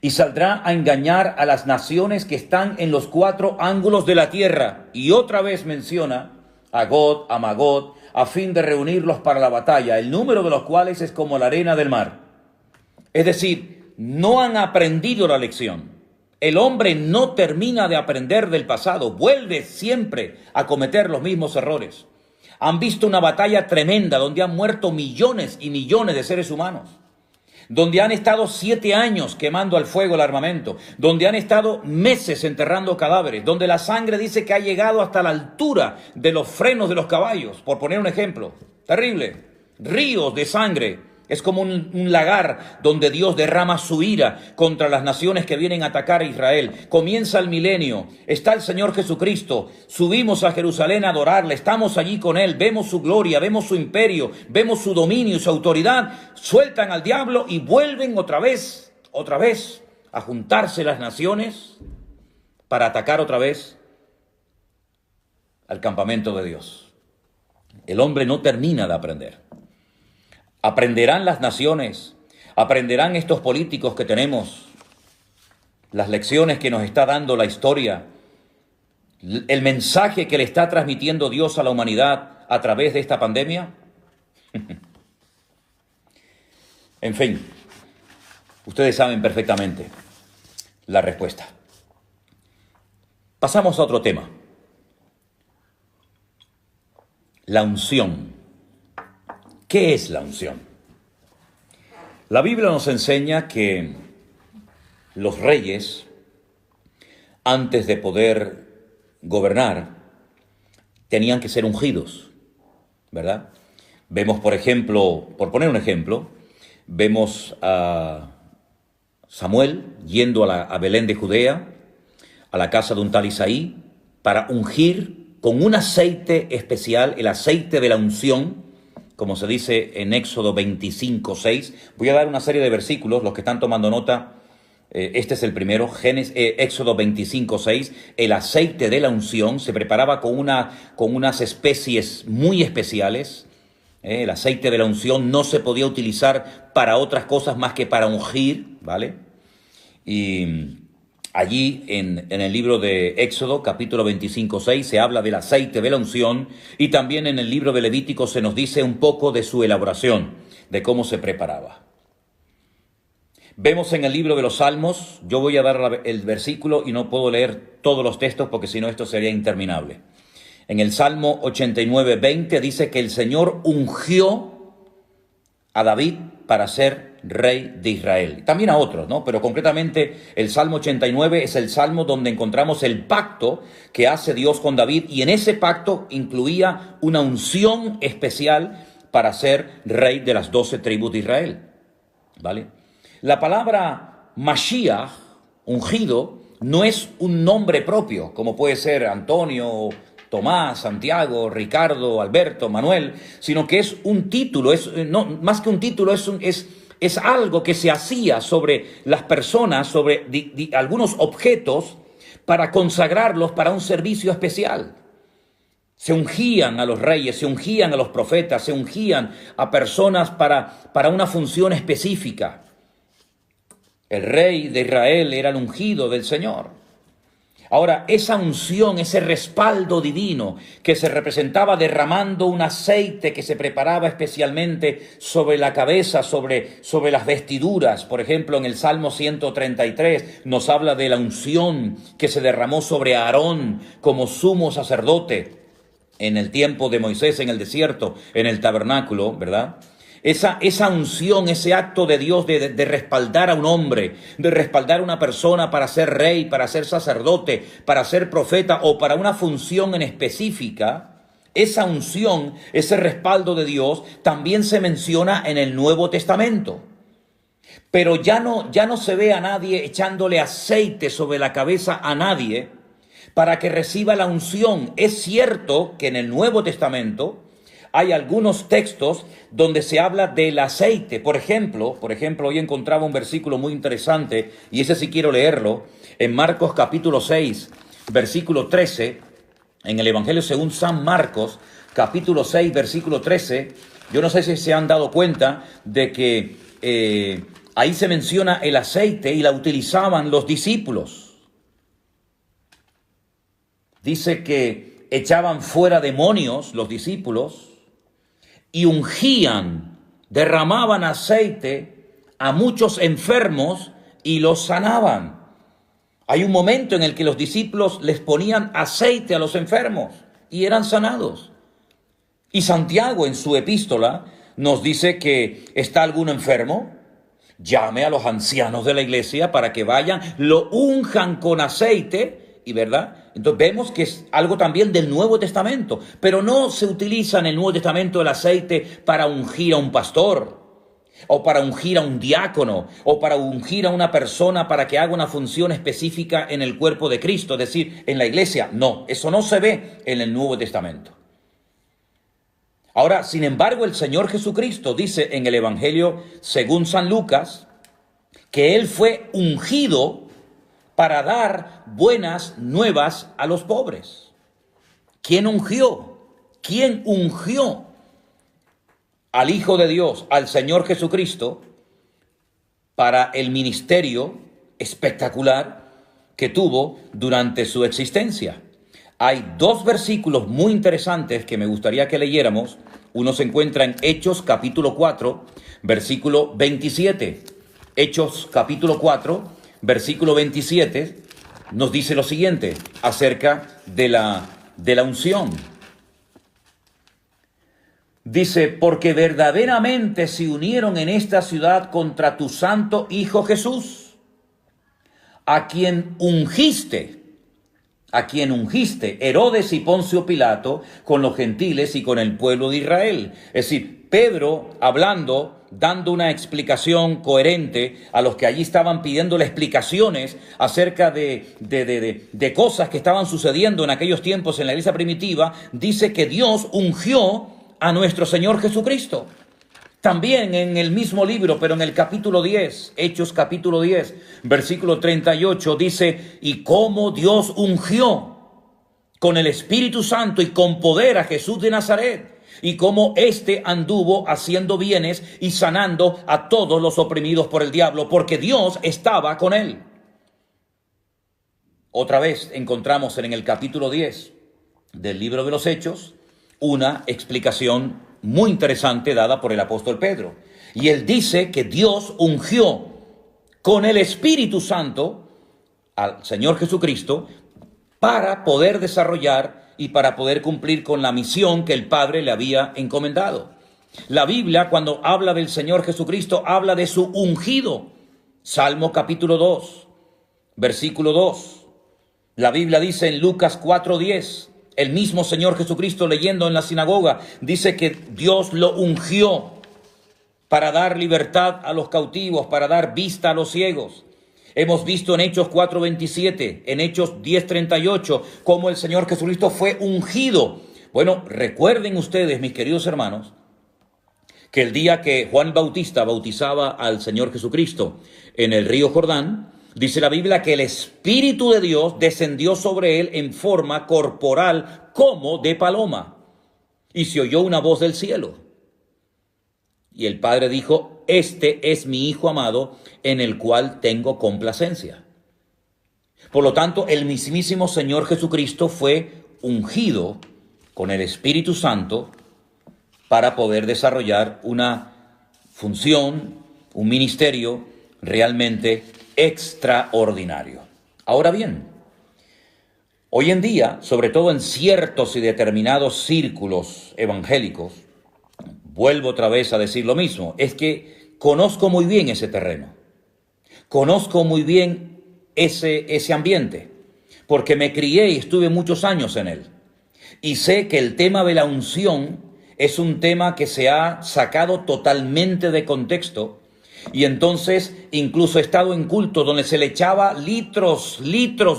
y saldrá a engañar a las naciones que están en los 4 ángulos de la tierra. Y otra vez menciona a Gog, a Magog, a fin de reunirlos para la batalla, el número de los cuales es como la arena del mar. Es decir, no han aprendido la lección. El hombre no termina de aprender del pasado, vuelve siempre a cometer los mismos errores. Han visto una batalla tremenda donde han muerto millones y millones de seres humanos, donde han estado 7 años quemando al fuego el armamento, donde han estado meses enterrando cadáveres, donde la sangre dice que ha llegado hasta la altura de los frenos de los caballos, por poner un ejemplo. Terrible. Ríos de sangre. Es como un lagar donde Dios derrama su ira contra las naciones que vienen a atacar a Israel. Comienza el milenio, está el Señor Jesucristo, subimos a Jerusalén a adorarle, estamos allí con Él, vemos su gloria, vemos su imperio, vemos su dominio y su autoridad, sueltan al diablo y vuelven otra vez a juntarse las naciones para atacar otra vez al campamento de Dios. El hombre no termina de aprender. Aprenderán las naciones, aprenderán estos políticos que tenemos, las lecciones que nos está dando la historia, el mensaje que le está transmitiendo Dios a la humanidad a través de esta pandemia. En fin, ustedes saben perfectamente la respuesta. Pasamos a otro tema. La unción. ¿Qué es la unción? La Biblia nos enseña que los reyes, antes de poder gobernar, tenían que ser ungidos, ¿verdad? Vemos, por ejemplo, por poner un ejemplo, vemos a Samuel yendo a Belén de Judea, a la casa de un tal Isaí, para ungir con un aceite especial, el aceite de la unción, como se dice en Éxodo 25:6. Voy a dar una serie de versículos, los que están tomando nota, este es el primero, Éxodo 25:6. El aceite de la unción se preparaba con unas especies muy especiales. El aceite de la unción no se podía utilizar para otras cosas más que para ungir, ¿vale? Y allí en el libro de Éxodo, capítulo 25:6, se habla del aceite de la unción, y también en el libro de Levítico se nos dice un poco de su elaboración, de cómo se preparaba. Vemos en el libro de los Salmos, yo voy a dar el versículo y no puedo leer todos los textos porque si no esto sería interminable. En el Salmo 89:20 dice que el Señor ungió a David para ser rey de Israel. También a otros, ¿no? Pero concretamente el Salmo 89 es el salmo donde encontramos el pacto que hace Dios con David, y en ese pacto incluía una unción especial para ser rey de las 12 tribus de Israel, ¿vale? La palabra Mashiach, ungido, no es un nombre propio, como puede ser Antonio, Tomás, Santiago, Ricardo, Alberto, Manuel, sino que es un título, más que un título, es algo que se hacía sobre las personas, sobre algunos objetos, para consagrarlos para un servicio especial. Se ungían a los reyes, se ungían a los profetas, se ungían a personas para una función específica. El rey de Israel era el ungido del Señor. Ahora, esa unción, ese respaldo divino que se representaba derramando un aceite que se preparaba especialmente sobre la cabeza, sobre las vestiduras. Por ejemplo, en el Salmo 133 nos habla de la unción que se derramó sobre Aarón como sumo sacerdote en el tiempo de Moisés en el desierto, en el tabernáculo, ¿verdad? Esa unción, ese acto de Dios de respaldar a un hombre, de respaldar a una persona para ser rey, para ser sacerdote, para ser profeta o para una función en específica, esa unción, ese respaldo de Dios también se menciona en el Nuevo Testamento. Pero ya no se ve a nadie echándole aceite sobre la cabeza a nadie para que reciba la unción. Es cierto que en el Nuevo Testamento hay algunos textos donde se habla del aceite. Por ejemplo, hoy encontraba un versículo muy interesante, y ese sí quiero leerlo, en Marcos capítulo 6, versículo 13, en el Evangelio según San Marcos, capítulo 6, versículo 13, yo no sé si se han dado cuenta de que ahí se menciona el aceite y la utilizaban los discípulos. Dice que echaban fuera demonios los discípulos, y ungían, derramaban aceite a muchos enfermos y los sanaban. Hay un momento en el que los discípulos les ponían aceite a los enfermos y eran sanados. Y Santiago en su epístola nos dice que está alguno enfermo, llame a los ancianos de la iglesia para que vayan, lo unjan con aceite, y ¿verdad? Entonces vemos que es algo también del Nuevo Testamento, pero no se utiliza en el Nuevo Testamento el aceite para ungir a un pastor, o para ungir a un diácono, o para ungir a una persona para que haga una función específica en el cuerpo de Cristo, es decir, en la iglesia. No, eso no se ve en el Nuevo Testamento. Ahora, sin embargo, el Señor Jesucristo dice en el Evangelio según San Lucas que Él fue ungido para dar buenas nuevas a los pobres. ¿Quién ungió? ¿Quién ungió al Hijo de Dios, al Señor Jesucristo, para el ministerio espectacular que tuvo durante su existencia? Hay dos versículos muy interesantes que me gustaría que leyéramos. Uno se encuentra en Hechos capítulo 4, versículo 27. Hechos capítulo 4, versículo 27, nos dice lo siguiente acerca de la unción. Dice, porque verdaderamente se unieron en esta ciudad contra tu santo Hijo Jesús, a quien ungiste, Herodes y Poncio Pilato, con los gentiles y con el pueblo de Israel. Es decir, Pedro hablando, dando una explicación coherente a los que allí estaban pidiéndole explicaciones acerca de cosas que estaban sucediendo en aquellos tiempos en la iglesia primitiva, dice que Dios ungió a nuestro Señor Jesucristo. También en el mismo libro, pero en el capítulo 10, Hechos capítulo 10, versículo 38, dice, y cómo Dios ungió con el Espíritu Santo y con poder a Jesús de Nazaret, y cómo éste anduvo haciendo bienes y sanando a todos los oprimidos por el diablo, porque Dios estaba con él. Otra vez encontramos en el capítulo 10 del libro de los Hechos una explicación muy interesante dada por el apóstol Pedro. Y él dice que Dios ungió con el Espíritu Santo al Señor Jesucristo para poder desarrollar y para poder cumplir con la misión que el Padre le había encomendado. La Biblia, cuando habla del Señor Jesucristo, habla de su ungido. Salmo capítulo 2, versículo 2. La Biblia dice en Lucas 4:10, el mismo Señor Jesucristo leyendo en la sinagoga, dice que Dios lo ungió para dar libertad a los cautivos, para dar vista a los ciegos. Hemos visto en Hechos 4:27, en Hechos 10:38, cómo el Señor Jesucristo fue ungido. Bueno, recuerden ustedes, mis queridos hermanos, que el día que Juan Bautista bautizaba al Señor Jesucristo en el río Jordán, dice la Biblia que el Espíritu de Dios descendió sobre él en forma corporal como de paloma. Y se oyó una voz del cielo. Y el Padre dijo, este es mi Hijo amado, en el cual tengo complacencia. Por lo tanto, el mismísimo Señor Jesucristo fue ungido con el Espíritu Santo para poder desarrollar una función, un ministerio realmente extraordinario. Ahora bien, hoy en día, sobre todo en ciertos y determinados círculos evangélicos, vuelvo otra vez a decir lo mismo, es que conozco muy bien ese terreno, conozco muy bien ese ambiente, porque me crié y estuve muchos años en él, y sé que el tema de la unción es un tema que se ha sacado totalmente de contexto. Y entonces incluso he estado en culto donde se le echaba litros,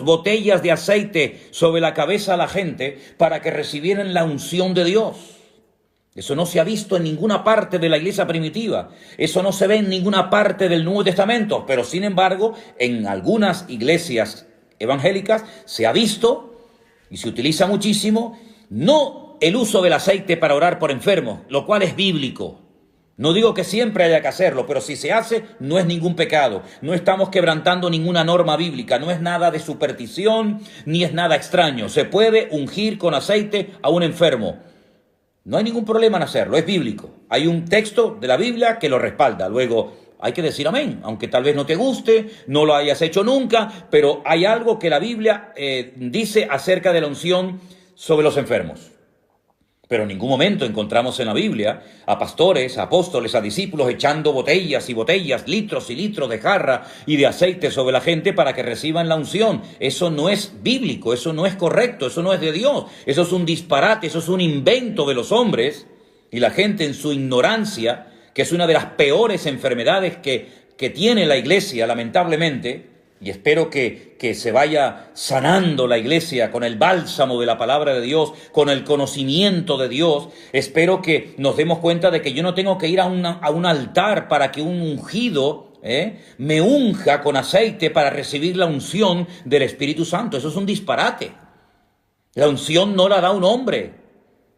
botellas de aceite sobre la cabeza a la gente para que recibieran la unción de Dios. Eso no se ha visto en ninguna parte de la iglesia primitiva. Eso no se ve en ninguna parte del Nuevo Testamento. Pero sin embargo, en algunas iglesias evangélicas se ha visto y se utiliza muchísimo, no el uso del aceite para orar por enfermos, lo cual es bíblico. No digo que siempre haya que hacerlo, pero si se hace, no es ningún pecado. No estamos quebrantando ninguna norma bíblica, no es nada de superstición, ni es nada extraño. Se puede ungir con aceite a un enfermo. No hay ningún problema en hacerlo, es bíblico. Hay un texto de la Biblia que lo respalda. Luego, hay que decir amén, aunque tal vez no te guste, no lo hayas hecho nunca, pero hay algo que la Biblia dice acerca de la unción sobre los enfermos. Pero en ningún momento encontramos en la Biblia a pastores, a apóstoles, a discípulos echando botellas y botellas, litros y litros de jarra y de aceite sobre la gente para que reciban la unción. Eso no es bíblico, eso no es correcto, eso no es de Dios. Eso es un disparate, eso es un invento de los hombres y la gente en su ignorancia, que es una de las peores enfermedades que tiene la iglesia, lamentablemente. Y espero que se vaya sanando la iglesia con el bálsamo de la palabra de Dios, con el conocimiento de Dios. Espero que nos demos cuenta de que yo no tengo que ir a un altar para que un ungido me unja con aceite para recibir la unción del Espíritu Santo. Eso es un disparate. La unción no la da un hombre.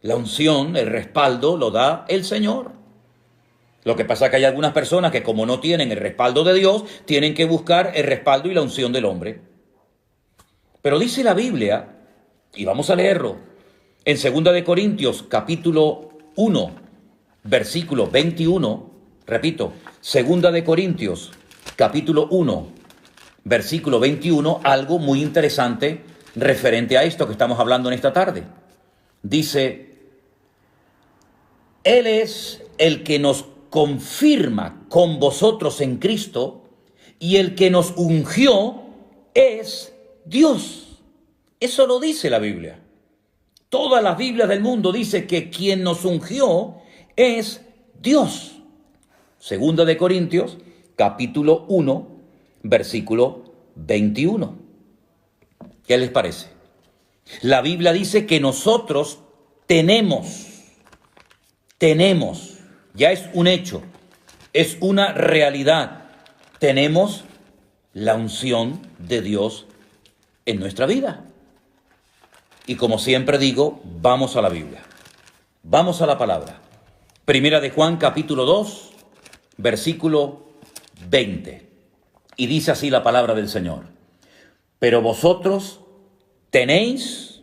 La unción, el respaldo, lo da el Señor. Lo que pasa es que hay algunas personas que, como no tienen el respaldo de Dios, tienen que buscar el respaldo y la unción del hombre. Pero dice la Biblia, y vamos a leerlo, en 2 de Corintios, capítulo 1, versículo 21, repito, 2 de Corintios, capítulo 1, versículo 21, algo muy interesante referente a esto que estamos hablando en esta tarde. Dice, Él es el que nos confirma con vosotros en Cristo, y el que nos ungió es Dios. Eso lo dice la Biblia. Todas las Biblias del mundo dice que quien nos ungió es Dios. 2 de Corintios, capítulo 1, versículo 21. ¿Qué les parece? La Biblia dice que nosotros tenemos, ya es un hecho, es una realidad. Tenemos la unción de Dios en nuestra vida. Y como siempre digo, vamos a la Biblia. Vamos a la palabra. Primera de Juan, capítulo 2, versículo 20. Y dice así la palabra del Señor. Pero vosotros tenéis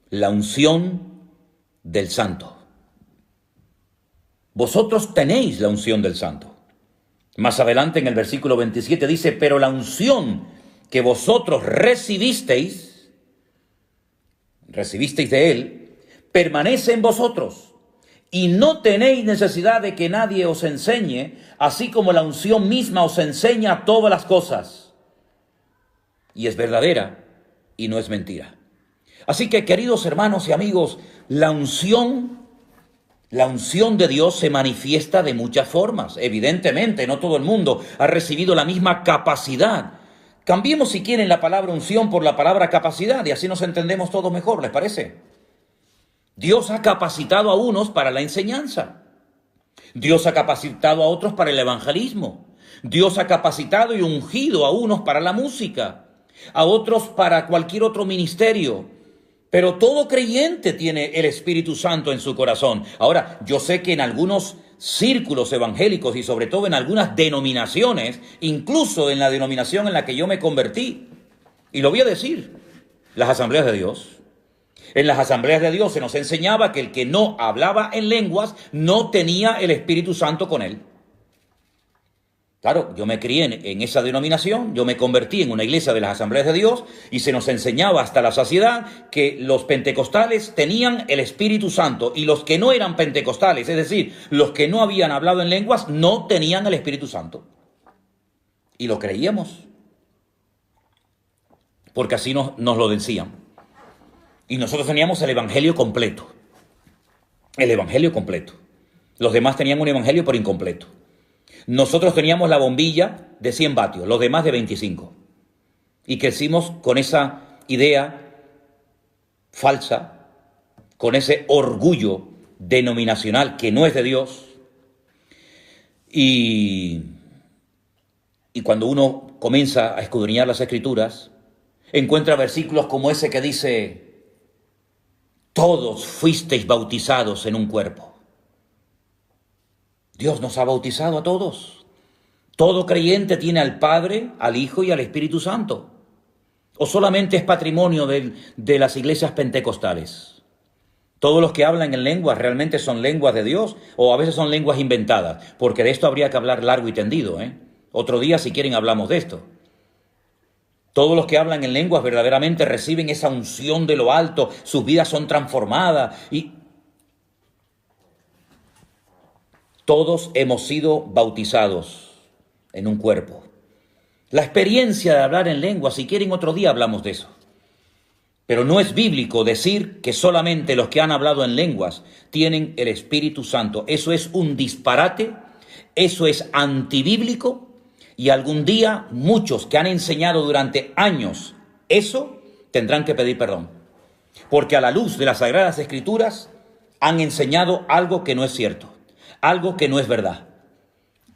la unción del Santo. Vosotros tenéis la unción del Santo. Más adelante en el versículo 27 dice, pero la unción que vosotros recibisteis de Él, permanece en vosotros, y no tenéis necesidad de que nadie os enseñe, así como la unción misma os enseña todas las cosas. Y es verdadera y no es mentira. Así que, queridos hermanos y amigos, la unción de Dios se manifiesta de muchas formas. Evidentemente, no todo el mundo ha recibido la misma capacidad. Cambiemos, si quieren, la palabra unción por la palabra capacidad y así nos entendemos todos mejor, ¿les parece? Dios ha capacitado a unos para la enseñanza. Dios ha capacitado a otros para el evangelismo. Dios ha capacitado y ungido a unos para la música, a otros para cualquier otro ministerio. Pero todo creyente tiene el Espíritu Santo en su corazón. Ahora, yo sé que en algunos círculos evangélicos y sobre todo en algunas denominaciones, incluso en la denominación en la que yo me convertí, y lo voy a decir, las asambleas de Dios. En las asambleas de Dios se nos enseñaba que el que no hablaba en lenguas no tenía el Espíritu Santo con él. Claro, yo me crié en esa denominación, yo me convertí en una iglesia de las Asambleas de Dios y se nos enseñaba hasta la saciedad que los pentecostales tenían el Espíritu Santo y los que no eran pentecostales, es decir, los que no habían hablado en lenguas, no tenían el Espíritu Santo. Y lo creíamos, porque así nos lo decían. Y nosotros teníamos el Evangelio completo, el Evangelio completo. Los demás tenían un Evangelio por incompleto. Nosotros teníamos la bombilla de 100 vatios, los demás de 25. Y crecimos con esa idea falsa, con ese orgullo denominacional que no es de Dios. Y cuando uno comienza a escudriñar las Escrituras, encuentra versículos como ese que dice, todos fuisteis bautizados en un cuerpo. Dios nos ha bautizado a todos. Todo creyente tiene al Padre, al Hijo y al Espíritu Santo. ¿O solamente es patrimonio de las iglesias pentecostales? Todos los que hablan en lenguas realmente son lenguas de Dios o a veces son lenguas inventadas, porque de esto habría que hablar largo y tendido, Otro día, si quieren, hablamos de esto. Todos los que hablan en lenguas verdaderamente reciben esa unción de lo alto, sus vidas son transformadas y todos hemos sido bautizados en un cuerpo. La experiencia de hablar en lenguas, si quieren, otro día hablamos de eso. Pero no es bíblico decir que solamente los que han hablado en lenguas tienen el Espíritu Santo. Eso es un disparate, eso es antibíblico. Y algún día muchos que han enseñado durante años eso tendrán que pedir perdón. Porque a la luz de las Sagradas Escrituras han enseñado algo que no es cierto, algo que no es verdad.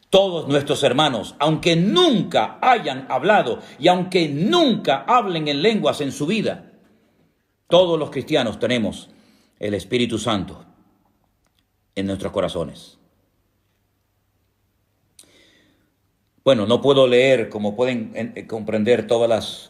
Todos nuestros hermanos, aunque nunca hayan hablado y aunque nunca hablen en lenguas en su vida, todos los cristianos tenemos el Espíritu Santo en nuestros corazones. Bueno, no puedo leer, como pueden comprender, todos los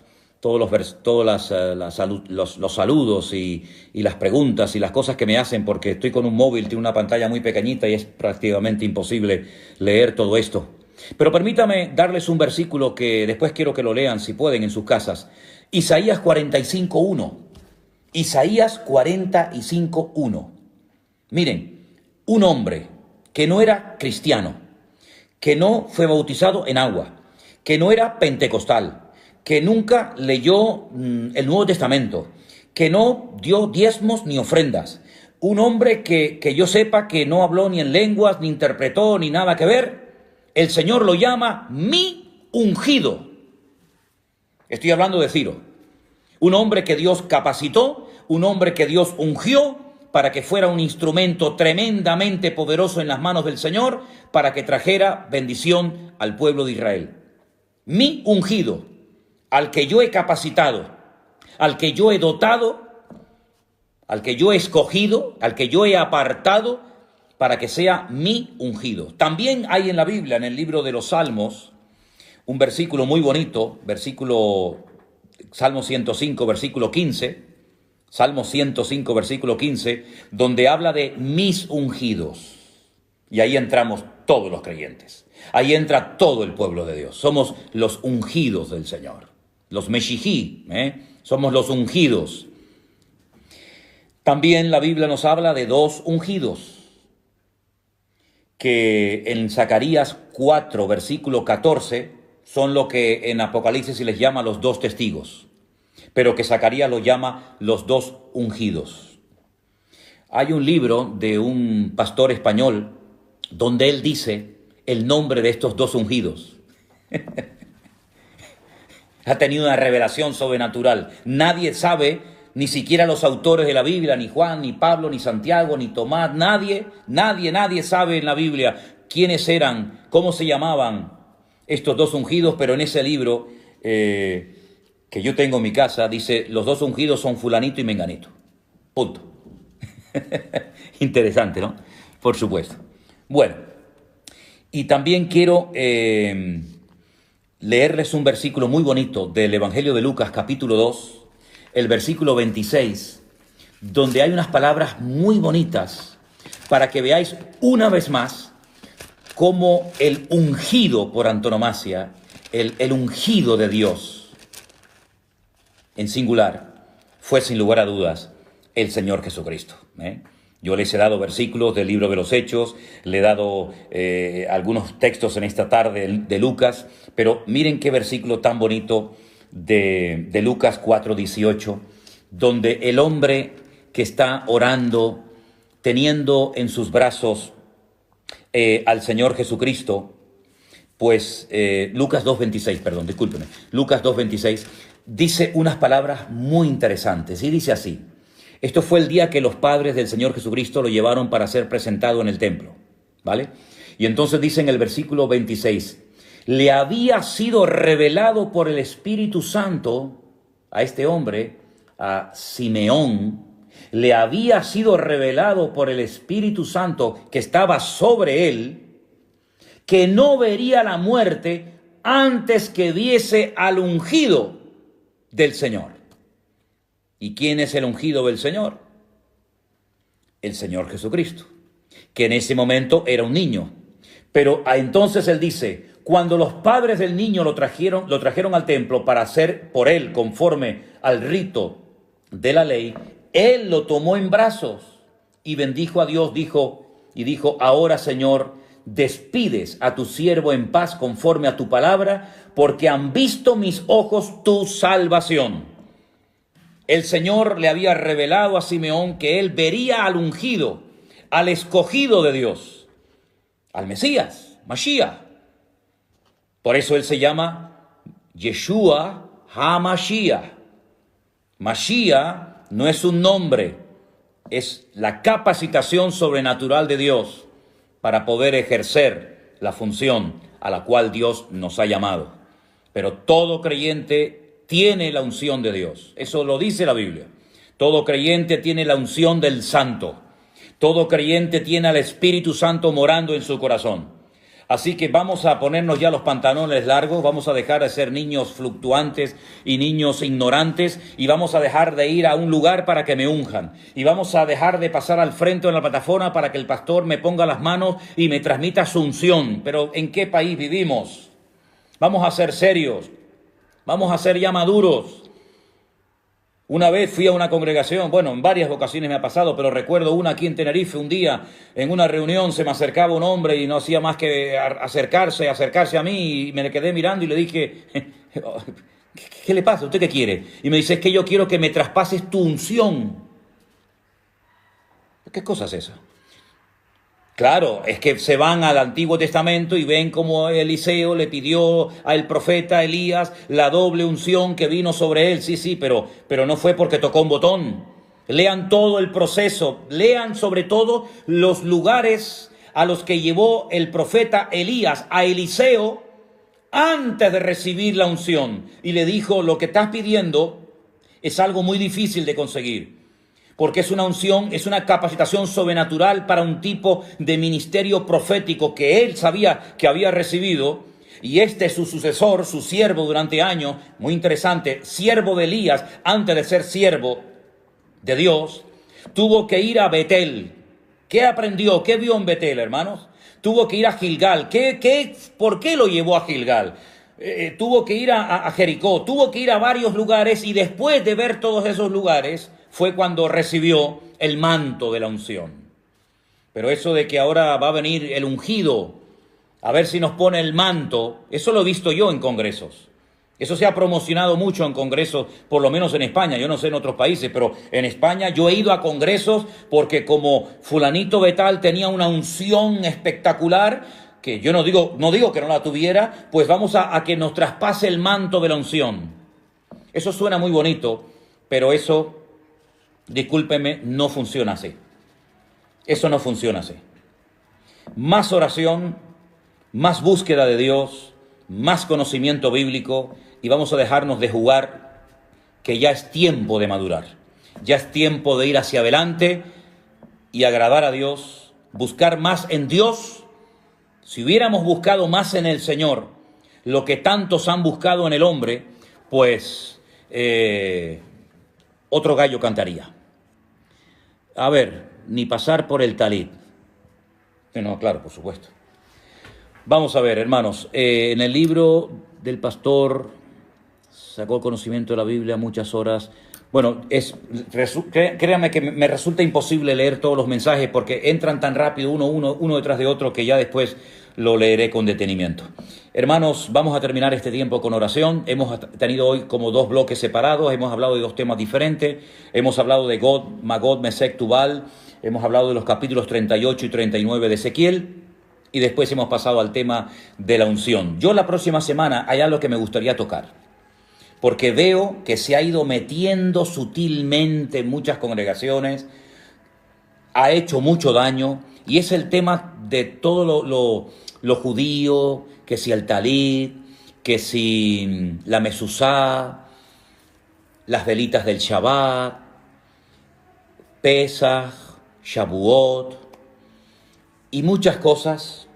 saludos y las preguntas y las cosas que me hacen, porque estoy con un móvil, tiene una pantalla muy pequeñita y es prácticamente imposible leer todo esto. Pero permítame darles un versículo que después quiero que lo lean, si pueden, en sus casas. Isaías 45:1. Isaías 45:1. Miren, un hombre que no era cristiano, que no fue bautizado en agua, que no era pentecostal, que nunca leyó el Nuevo Testamento, que no dio diezmos ni ofrendas, un hombre que yo sepa que no habló ni en lenguas, ni interpretó, ni nada que ver, el Señor lo llama mi ungido. Estoy hablando de Ciro, un hombre que Dios capacitó, un hombre que Dios ungió, para que fuera un instrumento tremendamente poderoso en las manos del Señor, para que trajera bendición al pueblo de Israel. Mi ungido, al que yo he capacitado, al que yo he dotado, al que yo he escogido, al que yo he apartado, para que sea mi ungido. También hay en la Biblia, en el libro de los Salmos, un versículo muy bonito, Salmo 105, versículo 15, Salmo 105, versículo 15, donde habla de mis ungidos. Y ahí entramos todos los creyentes. Ahí entra todo el pueblo de Dios. Somos los ungidos del Señor. Los Meshijí, somos los ungidos. También la Biblia nos habla de dos ungidos, que en Zacarías 4, versículo 14, son lo que en Apocalipsis se les llama los dos testigos, pero que Zacarías lo llama los dos ungidos. Hay un libro de un pastor español donde él dice el nombre de estos dos ungidos. Ha tenido una revelación sobrenatural. Nadie sabe, ni siquiera los autores de la Biblia, ni Juan, ni Pablo, ni Santiago, ni Tomás, nadie sabe en la Biblia quiénes eran, cómo se llamaban estos dos ungidos, pero en ese libro que yo tengo en mi casa, dice, los dos ungidos son fulanito y menganito. Punto. Interesante, ¿no? Por supuesto. Bueno, y también quiero leerles un versículo muy bonito del Evangelio de Lucas, capítulo 2, el versículo 26, donde hay unas palabras muy bonitas para que veáis una vez más cómo el ungido por antonomasia, el ungido de Dios, en singular, fue sin lugar a dudas el Señor Jesucristo. Yo les he dado versículos del libro de los Hechos, le he dado algunos textos en esta tarde de Lucas, pero miren qué versículo tan bonito de Lucas 4:18, donde el hombre que está orando, teniendo en sus brazos al Señor Jesucristo, pues Lucas 2:26, perdón, discúlpenme, Lucas 2:26, dice unas palabras muy interesantes y dice así: esto fue el día que los padres del Señor Jesucristo lo llevaron para ser presentado en el templo, ¿vale? Y entonces dice en el versículo 26, le había sido revelado por el Espíritu Santo a este hombre, a Simeón, le había sido revelado por el Espíritu Santo que estaba sobre él, que no vería la muerte antes que viese al ungido del Señor. ¿Y quién es el ungido del Señor? El Señor Jesucristo, que en ese momento era un niño. Pero entonces él dice, Cuando los padres del niño lo trajeron al templo para hacer por él conforme al rito de la ley, él lo tomó en brazos y bendijo a Dios, dijo, ahora, Señor, despides a tu siervo en paz conforme a tu palabra, porque han visto mis ojos tu salvación. El Señor le había revelado a Simeón que él vería al ungido, al escogido de Dios, al Mesías, Mashiach. Por eso él se llama Yeshua HaMashiach. Mashiach no es un nombre, es la capacitación sobrenatural de Dios para poder ejercer la función a la cual Dios nos ha llamado. Pero todo creyente tiene la unción de Dios. Eso lo dice la Biblia. Todo creyente tiene la unción del Santo. Todo creyente tiene al Espíritu Santo morando en su corazón. Así que vamos a ponernos ya los pantalones largos, vamos a dejar de ser niños fluctuantes y niños ignorantes y vamos a dejar de ir a un lugar para que me unjan. Y vamos a dejar de pasar al frente en la plataforma para que el pastor me ponga las manos y me transmita su unción. Pero ¿en qué país vivimos? Vamos a ser serios, vamos a ser ya maduros. Una vez fui a una congregación, bueno, en varias ocasiones me ha pasado, pero recuerdo una aquí en Tenerife, un día, en una reunión se me acercaba un hombre y no hacía más que acercarse a mí y me le quedé mirando y le dije, ¿qué le pasa? ¿Usted qué quiere? Y me dice, es que yo quiero que me traspases tu unción. ¿Qué cosa es esa? Claro, es que se van al Antiguo Testamento y ven cómo Eliseo le pidió al profeta Elías la doble unción que vino sobre él. Sí, pero no fue porque tocó un botón. Lean todo el proceso, lean sobre todo los lugares a los que llevó el profeta Elías a Eliseo antes de recibir la unción. Y le dijo, lo que estás pidiendo es algo muy difícil de conseguir. Porque es una unción, es una capacitación sobrenatural para un tipo de ministerio profético que él sabía que había recibido. Y su sucesor, su siervo durante años, muy interesante, siervo de Elías, antes de ser siervo de Dios, tuvo que ir a Betel. ¿Qué aprendió? ¿Qué vio en Betel, hermanos? Tuvo que ir a Gilgal. ¿Por qué lo llevó a Gilgal? Tuvo que ir a Jericó, tuvo que ir a varios lugares y después de ver todos esos lugares fue cuando recibió el manto de la unción. Pero eso de que ahora va a venir el ungido a ver si nos pone el manto, eso lo he visto yo en congresos. Eso se ha promocionado mucho en congresos, por lo menos en España, yo no sé en otros países, pero en España yo he ido a congresos porque como fulanito de tal tenía una unción espectacular, que yo no digo que no la tuviera, pues vamos a que nos traspase el manto de la unción. Eso suena muy bonito, pero eso, discúlpeme, no funciona así. Eso no funciona así. Más oración, más búsqueda de Dios, más conocimiento bíblico y vamos a dejarnos de jugar, que ya es tiempo de madurar. Ya es tiempo de ir hacia adelante y agradar a Dios, buscar más en Dios. Si hubiéramos buscado más en el Señor, lo que tantos han buscado en el hombre, pues otro gallo cantaría. A ver, ni pasar por el talit. No, claro, por supuesto. Vamos a ver, hermanos, en el libro del pastor sacó el conocimiento de la Biblia muchas horas. Bueno, créanme que me resulta imposible leer todos los mensajes porque entran tan rápido uno detrás de otro que ya después lo leeré con detenimiento. Hermanos, vamos a terminar este tiempo con oración. Hemos tenido hoy como 2 bloques separados, hemos hablado de 2 temas diferentes. Hemos hablado de Gog, Magog, Mesec, Tubal, hemos hablado de los capítulos 38 y 39 de Ezequiel. Y después hemos pasado al tema de la unción. Yo la próxima semana hay algo que me gustaría tocar, porque veo que se ha ido metiendo sutilmente en muchas congregaciones, ha hecho mucho daño, y es el tema de todo lo judío, que si el talit, que si la mezuzá, las velitas del Shabbat, Pesaj, Shavuot, y muchas cosas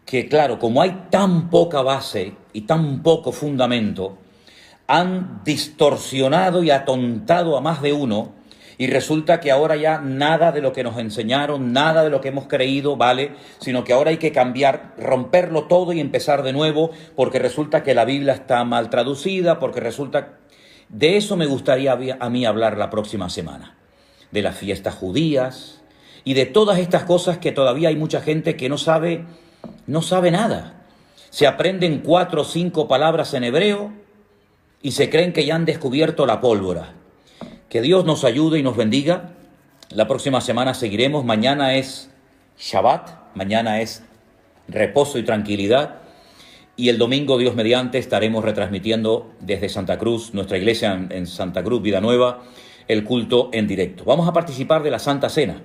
que, claro, como hay tan poca base y tan poco fundamento, han distorsionado y atontado a más de uno Y resulta que ahora ya nada de lo que nos enseñaron, nada de lo que hemos creído vale, sino que ahora hay que cambiar, romperlo todo y empezar de nuevo, porque resulta que la Biblia está mal traducida, porque resulta... De eso me gustaría a mí hablar la próxima semana, de las fiestas judías y de todas estas cosas que todavía hay mucha gente que no sabe nada. Se aprenden 4 o 5 palabras en hebreo y se creen que ya han descubierto la pólvora. Que Dios nos ayude y nos bendiga. La próxima semana seguiremos. Mañana es Shabbat, mañana es reposo y tranquilidad. Y el domingo, Dios mediante, estaremos retransmitiendo desde Santa Cruz, nuestra iglesia en Santa Cruz, Vida Nueva, el culto en directo. Vamos a participar de la Santa Cena.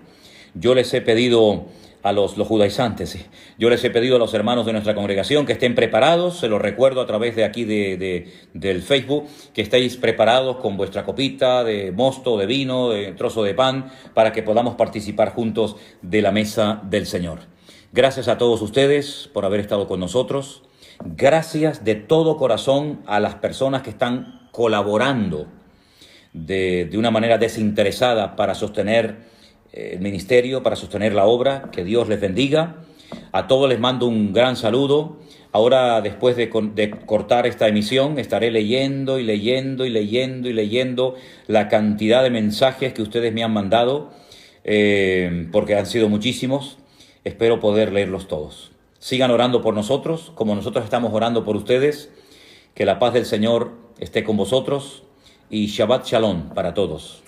Yo les he pedido a los judaizantes, yo les he pedido a los hermanos de nuestra congregación que estén preparados, se los recuerdo a través de aquí del Facebook, que estéis preparados con vuestra copita de mosto, de vino, de trozo de pan, para que podamos participar juntos de la mesa del Señor. Gracias a todos ustedes por haber estado con nosotros. Gracias de todo corazón a las personas que están colaborando de una manera desinteresada para sostener el ministerio, para sostener la obra. Que Dios les bendiga. A todos les mando un gran saludo. Ahora, después de cortar esta emisión, estaré leyendo la cantidad de mensajes que ustedes me han mandado, porque han sido muchísimos. Espero poder leerlos todos. Sigan orando por nosotros, como nosotros estamos orando por ustedes. Que la paz del Señor esté con vosotros y Shabbat Shalom para todos.